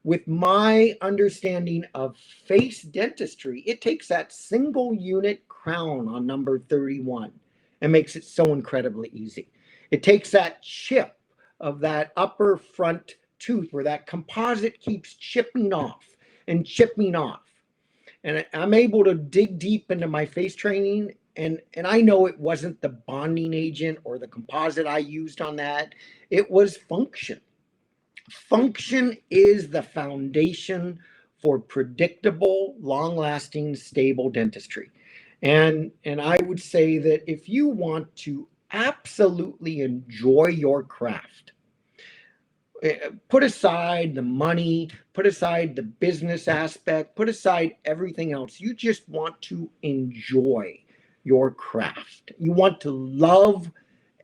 Speaker 2: with my understanding of F.A.C.E dentistry, it takes that single unit crown on number 31 and makes it so incredibly easy. It takes that chip of that upper front tooth where that composite keeps chipping off and chipping off. And I'm able to dig deep into my F.A.C.E training, and I know it wasn't the bonding agent or the composite I used on that. It was function. Function is the foundation for predictable, long-lasting, stable dentistry. And I would say that if you want to absolutely enjoy your craft, put aside the money, put aside the business aspect, put aside everything else. You just want to enjoy your craft. You want to love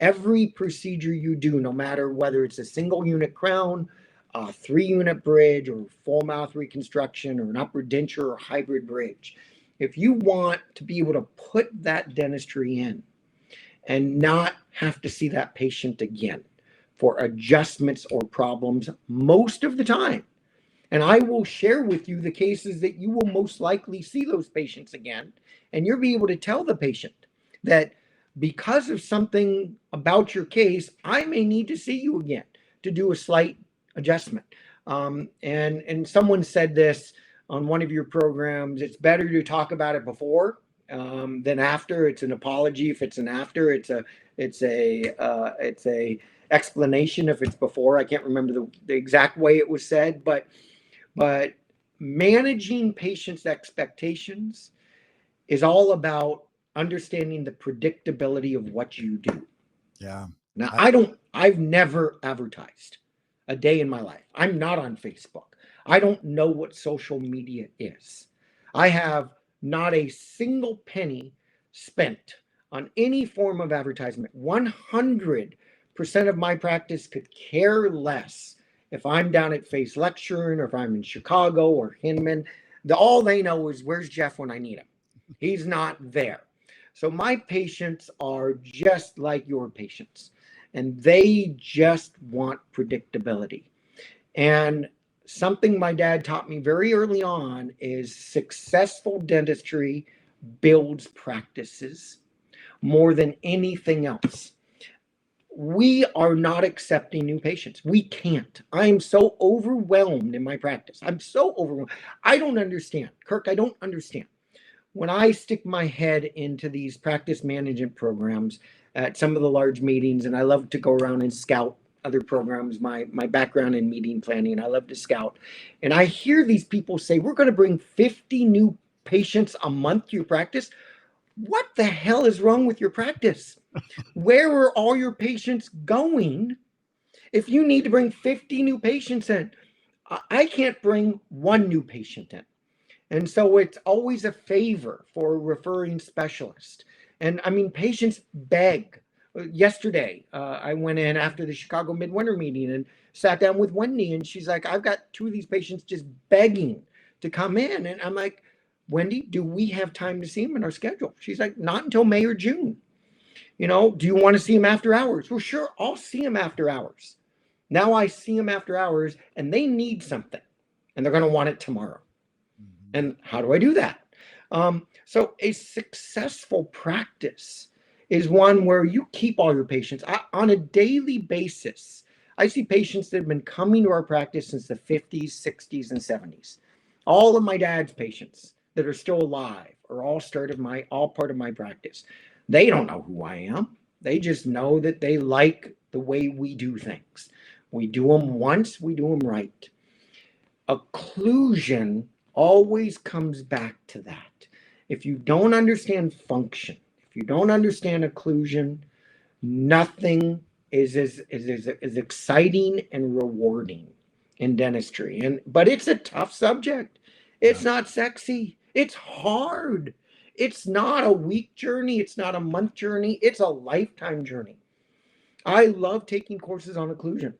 Speaker 2: every procedure you do, no matter whether it's a single unit crown, a 3-unit bridge, or full mouth reconstruction, or an upper denture or hybrid bridge. If you want to be able to put that dentistry in and not have to see that patient again for adjustments or problems most of the time, and I will share with you the cases that you will most likely see those patients again, and you'll be able to tell the patient that because of something about your case, I may need to see you again to do a slight adjustment. And someone said this on one of your programs: it's better to talk about it before than after. It's an apology if it's an after. It's a explanation if it's before. I can't remember the exact way it was said, but managing patients' expectations is all about understanding the predictability of what you do.
Speaker 1: Yeah.
Speaker 2: Now, I've never advertised a day in my life. I'm not on Facebook. I don't know what social media is. I have not a single penny spent on any form of advertisement. 100% of my practice could care less if I'm down at F.A.C.E lecturing, or if I'm in Chicago or Hinman. All they know is, where's Jeff when I need him? He's not there. So my patients are just like your patients, and they just want predictability. And something my dad taught me very early on is successful dentistry builds practices more than anything else. We are not accepting new patients. We can't. I'm so overwhelmed in my practice. I'm so overwhelmed. I don't understand. Kirk, I don't understand. When I stick my head into these practice management programs, at some of the large meetings, and I love to go around and scout other programs. My background in meeting planning, I love to scout. And I hear these people say, we're going to bring 50 new patients a month to your practice. What the hell is wrong with your practice? Where are all your patients going? If you need to bring 50 new patients in, I can't bring one new patient in. And so it's always a favor for a referring specialist. And I mean, patients beg. Yesterday, I went in after the Chicago Midwinter meeting and sat down with Wendy, and she's like, I've got 2 of these patients just begging to come in. And I'm like, Wendy, do we have time to see them in our schedule? She's like, not until May or June. You know, do you want to see them after hours? Well, sure, I'll see them after hours. Now I see them after hours, and they need something, and they're going to want it tomorrow. And how do I do that? So a successful practice is one where you keep all your patients on a daily basis. I see patients that have been coming to our practice since the 50s, 60s, and 70s. All of my dad's patients that are still alive are all part of my practice. They don't know who I am. They just know that they like the way we do things. We do them once, we do them right. Occlusion always comes back to that. If you don't understand function, if you don't understand occlusion, nothing is as exciting and rewarding in dentistry. But it's a tough subject. It's not sexy. It's hard. It's not a week journey. It's not a month journey. It's a lifetime journey. I love taking courses on occlusion.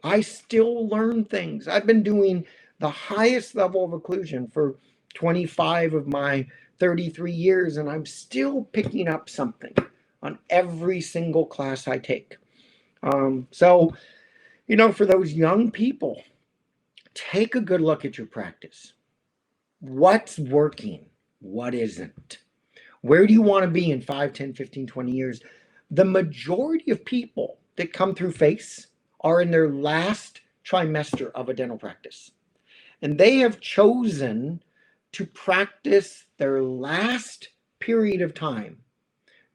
Speaker 2: I still learn things. I've been doing the highest level of occlusion for 25 of my 33 years, and I'm still picking up something on every single class I take. So, you know, for those young people, take a good look at your practice. What's working? What isn't? Where do you want to be in 5, 10, 15, 20 years? The majority of people that come through F.A.C.E are in their last trimester of a dental practice. And they have chosen to practice their last period of time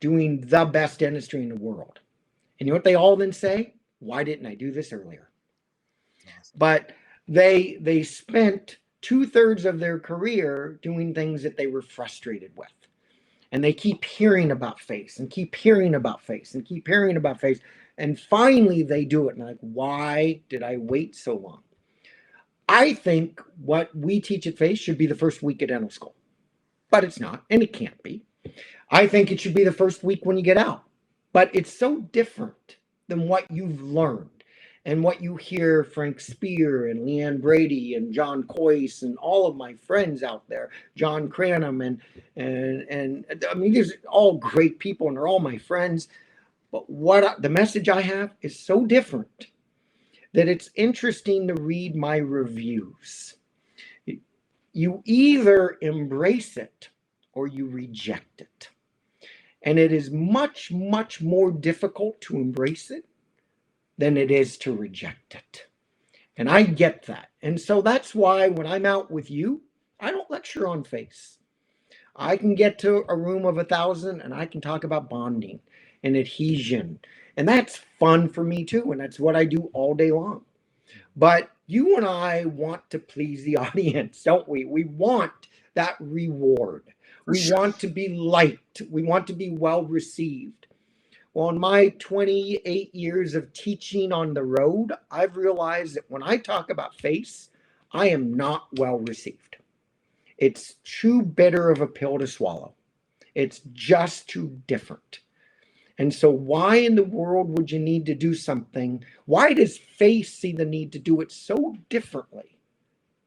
Speaker 2: doing the best dentistry in the world. And you know what they all then say? Why didn't I do this earlier? Awesome. But they spent 2/3 of their career doing things that they were frustrated with. And they keep hearing about F.A.C.E and keep hearing about F.A.C.E and keep hearing about F.A.C.E. And finally they do it. And like, why did I wait so long? I think what we teach at F.A.C.E should be the first week of dental school, but it's not, and it can't be. I think it should be the first week when you get out, but it's so different than what you've learned and what you hear Frank Spear and Leanne Brady and John Coyce and all of my friends out there, John Cranham and I mean, these are all great people and they're all my friends. But the message I have is so different that it's interesting to read my reviews. You either embrace it or you reject it. And it is much, much more difficult to embrace it than it is to reject it. And I get that. And so that's why when I'm out with you, I don't lecture on F.A.C.E. I can get to a room of 1,000 and I can talk about bonding and adhesion. And that's fun for me too. And that's what I do all day long. But you and I want to please the audience, don't we? We want that reward. We want to be liked. We want to be well received. Well, in my 28 years of teaching on the road, I've realized that when I talk about F.A.C.E, I am not well received. It's too bitter of a pill to swallow. It's just too different. And so why in the world would you need to do something? Why does F.A.C.E see the need to do it so differently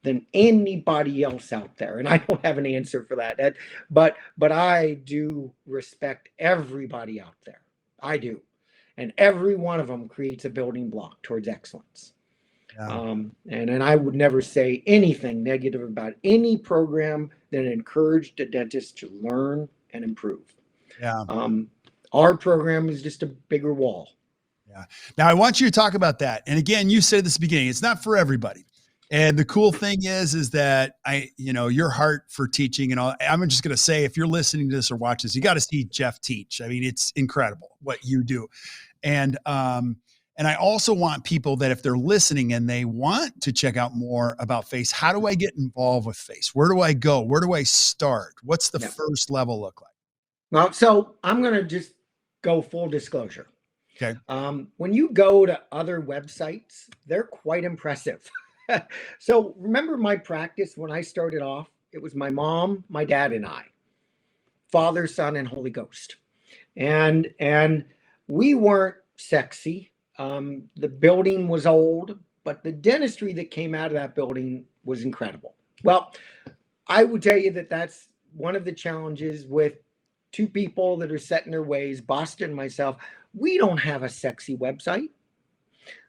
Speaker 2: than anybody else out there? And I don't have an answer for that. But I do respect everybody out there. I do. And every one of them creates a building block towards excellence. Yeah. And I would never say anything negative about any program that encouraged a dentist to learn and improve.
Speaker 1: Yeah.
Speaker 2: Our program is just a bigger wall.
Speaker 1: Yeah. Now I want you to talk about that. And again, you said this at the beginning, it's not for everybody. And the cool thing is that your heart for teaching and all, I'm just going to say, if you're listening to this or watch this, you got to see Jeff teach. I mean, it's incredible what you do. And I also want people that if they're listening and they want to check out more about F.A.C.E, how do I get involved with F.A.C.E? Where do I go? Where do I start? What's the first level look like?
Speaker 2: Well, so I'm going to just go full disclosure.
Speaker 1: Okay.
Speaker 2: When you go to other websites, they're quite impressive. So remember my practice when I started off, it was my mom, my dad, and I, Father, Son, and Holy Ghost. And we weren't sexy. The building was old, but the dentistry that came out of that building was incredible. Well, I would tell you that that's one of the challenges with two people that are set in their ways, Boston and myself. We don't have a sexy website.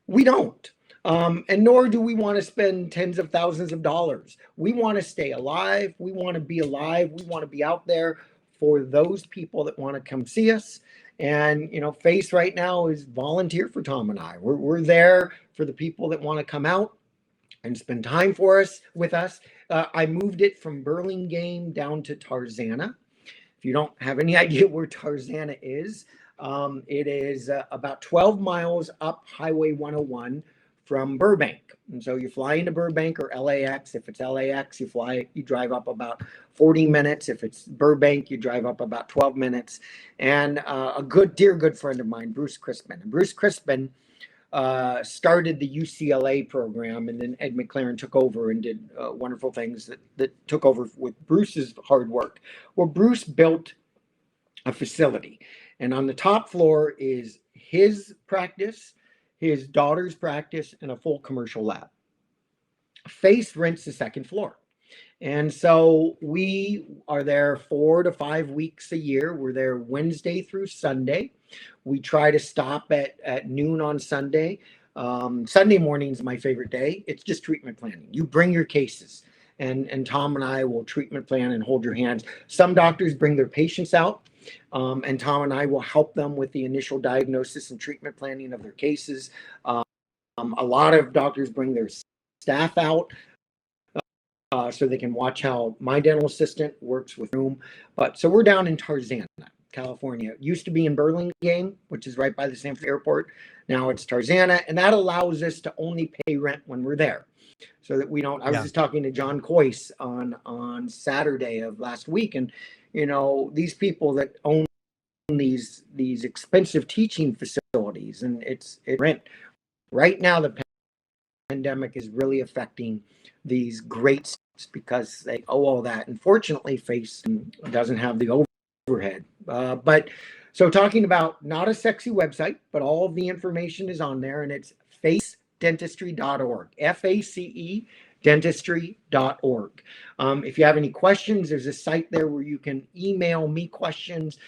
Speaker 2: We don't. And nor do we want to spend tens of thousands of dollars. We want to stay alive. We want to be alive. We want to be out there for those people that want to come see us. And, F.A.C.E right now is volunteer for Tom and I. We're there for the people that want to come out and spend time with us. I moved it from Burlingame down to Tarzana. If you don't have any idea where Tarzana is, it is about 12 miles up Highway 101 from Burbank. And so you fly into Burbank or LAX. If it's LAX, you drive up about 40 minutes. If it's Burbank, you drive up about 12 minutes. And a dear good friend of mine, Bruce Crispin. And Bruce Crispin started the UCLA program, and then Ed McLaren took over and did wonderful things that took over with Bruce's hard work. Well, Bruce built a facility, and on the top floor is his practice, his daughter's practice, and a full commercial lab. F.A.C.E rents the second floor. And so we are there 4 to 5 weeks a year. We're there Wednesday through Sunday. We try to stop at noon on Sunday. Sunday morning is my favorite day. It's just treatment planning. You bring your cases, and Tom and I will treatment plan and hold your hands. Some doctors bring their patients out, and Tom and I will help them with the initial diagnosis and treatment planning of their cases. A lot of doctors bring their staff out so they can watch how my dental assistant works with room. So we're down in Tarzana, California. It used to be in Burlingame, which is right by the Sanford Airport. Now it's Tarzana, and that allows us to only pay rent when we're there, so that we don't. I was just talking to John Coyce on Saturday of last week, and these people that own these expensive teaching facilities, and it's rent. Right now, the pandemic is really affecting these great students because they owe all that. Unfortunately, F.A.C.E doesn't have the overhead. But so talking about not a sexy website, but all of the information is on there, and it's FACEdentistry.org. F-A-C-E dentistry.org. If you have any questions, there's a site there where you can email me questions.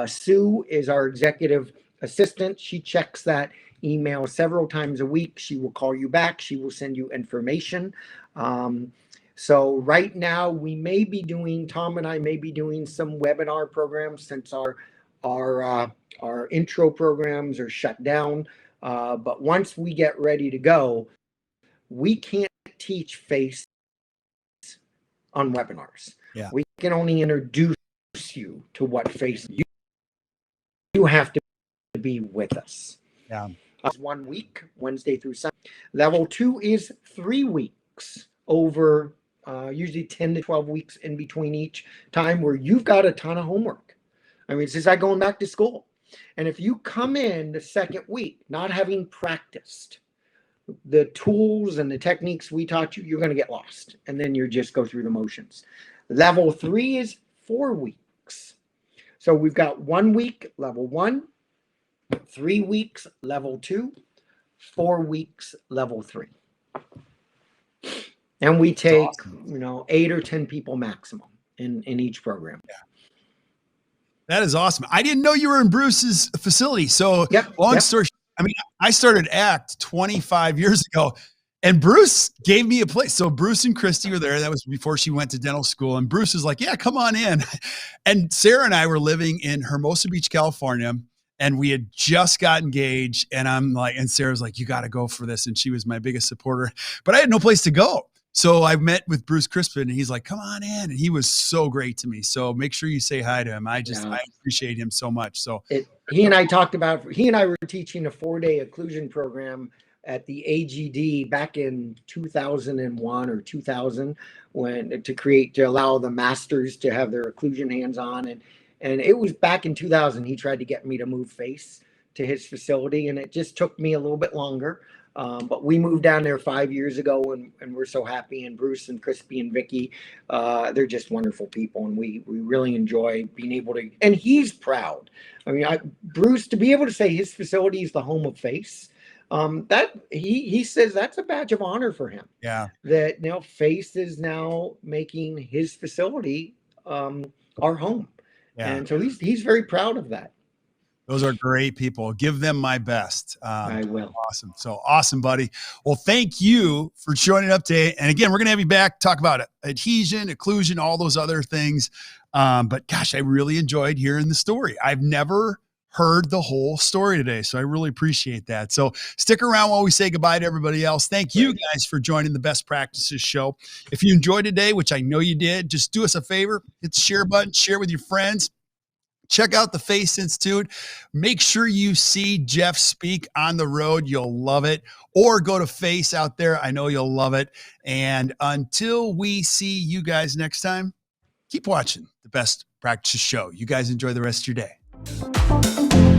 Speaker 2: Sue is our executive assistant. She checks that email several times a week. She will call you back. She will send you information. So right now Tom and I may be doing some webinar programs since our intro programs are shut down. But once we get ready to go, we can't teach F.A.C.E on webinars.
Speaker 1: Yeah.
Speaker 2: We can only introduce you to what F.A.C.E. You have to be with us.
Speaker 1: Yeah.
Speaker 2: 1 week, Wednesday through Sunday. Level 2 is 3 weeks over usually 10 to 12 weeks in between each time, where you've got a ton of homework. I mean, it's just like going back to school. And if you come in the second week not having practiced the tools and the techniques we taught you, you're going to get lost. And then you just go through the motions. Level 3 is 4 weeks. So we've got 1 week, level 1, 3 weeks, level 2, 4 weeks, level 3. And we take, awesome. 8 or 10 people maximum in each program.
Speaker 1: Yeah. That is awesome. I didn't know you were in Bruce's facility. So long story, I mean, I started ACT 25 years ago, and Bruce gave me a place. So Bruce and Christy were there. That was before she went to dental school. And Bruce was like, yeah, come on in. And Sarah and I were living in Hermosa Beach, California. and we had just got engaged, and I'm like, and Sarah's like, you got to go for this. And she was my biggest supporter, but I had no place to go. So I met with Bruce Crispin, and he's like, come on in. And he was so great to me. So make sure you say hi to him. I appreciate him so much. So
Speaker 2: he and I were teaching a 4-day occlusion program at the AGD back in 2001 or 2000 to allow the masters to have their occlusion hands on. And it was back in 2000, he tried to get me to move F.A.C.E to his facility, and it just took me a little bit longer. But we moved down there 5 years ago, and we're so happy. And Bruce and Crispy and Vicky, they're just wonderful people, and we really enjoy being able to. And he's proud. I mean, Bruce, to be able to say his facility is the home of F.A.C.E, that he says that's a badge of honor for him.
Speaker 1: Yeah,
Speaker 2: that F.A.C.E is now making his facility our home, and so he's very proud of that.
Speaker 1: Those are great people. Give them my best.
Speaker 2: I will.
Speaker 1: Awesome. So awesome, buddy. Well, thank you for joining up today. And again, we're going to have you back, talk about adhesion, occlusion, all those other things. But gosh, I really enjoyed hearing the story. I've never heard the whole story today, so I really appreciate that. So stick around while we say goodbye to everybody else. Thank you guys for joining the Best Practices Show. If you enjoyed today, which I know you did, just do us a favor, hit the share button, share with your friends. Check out the F.A.C.E Institute. Make sure you see Jeff speak on the road. You'll love it. Or go to F.A.C.E out there. I know you'll love it. And until we see you guys next time, keep watching the Best Practices Show. You guys enjoy the rest of your day.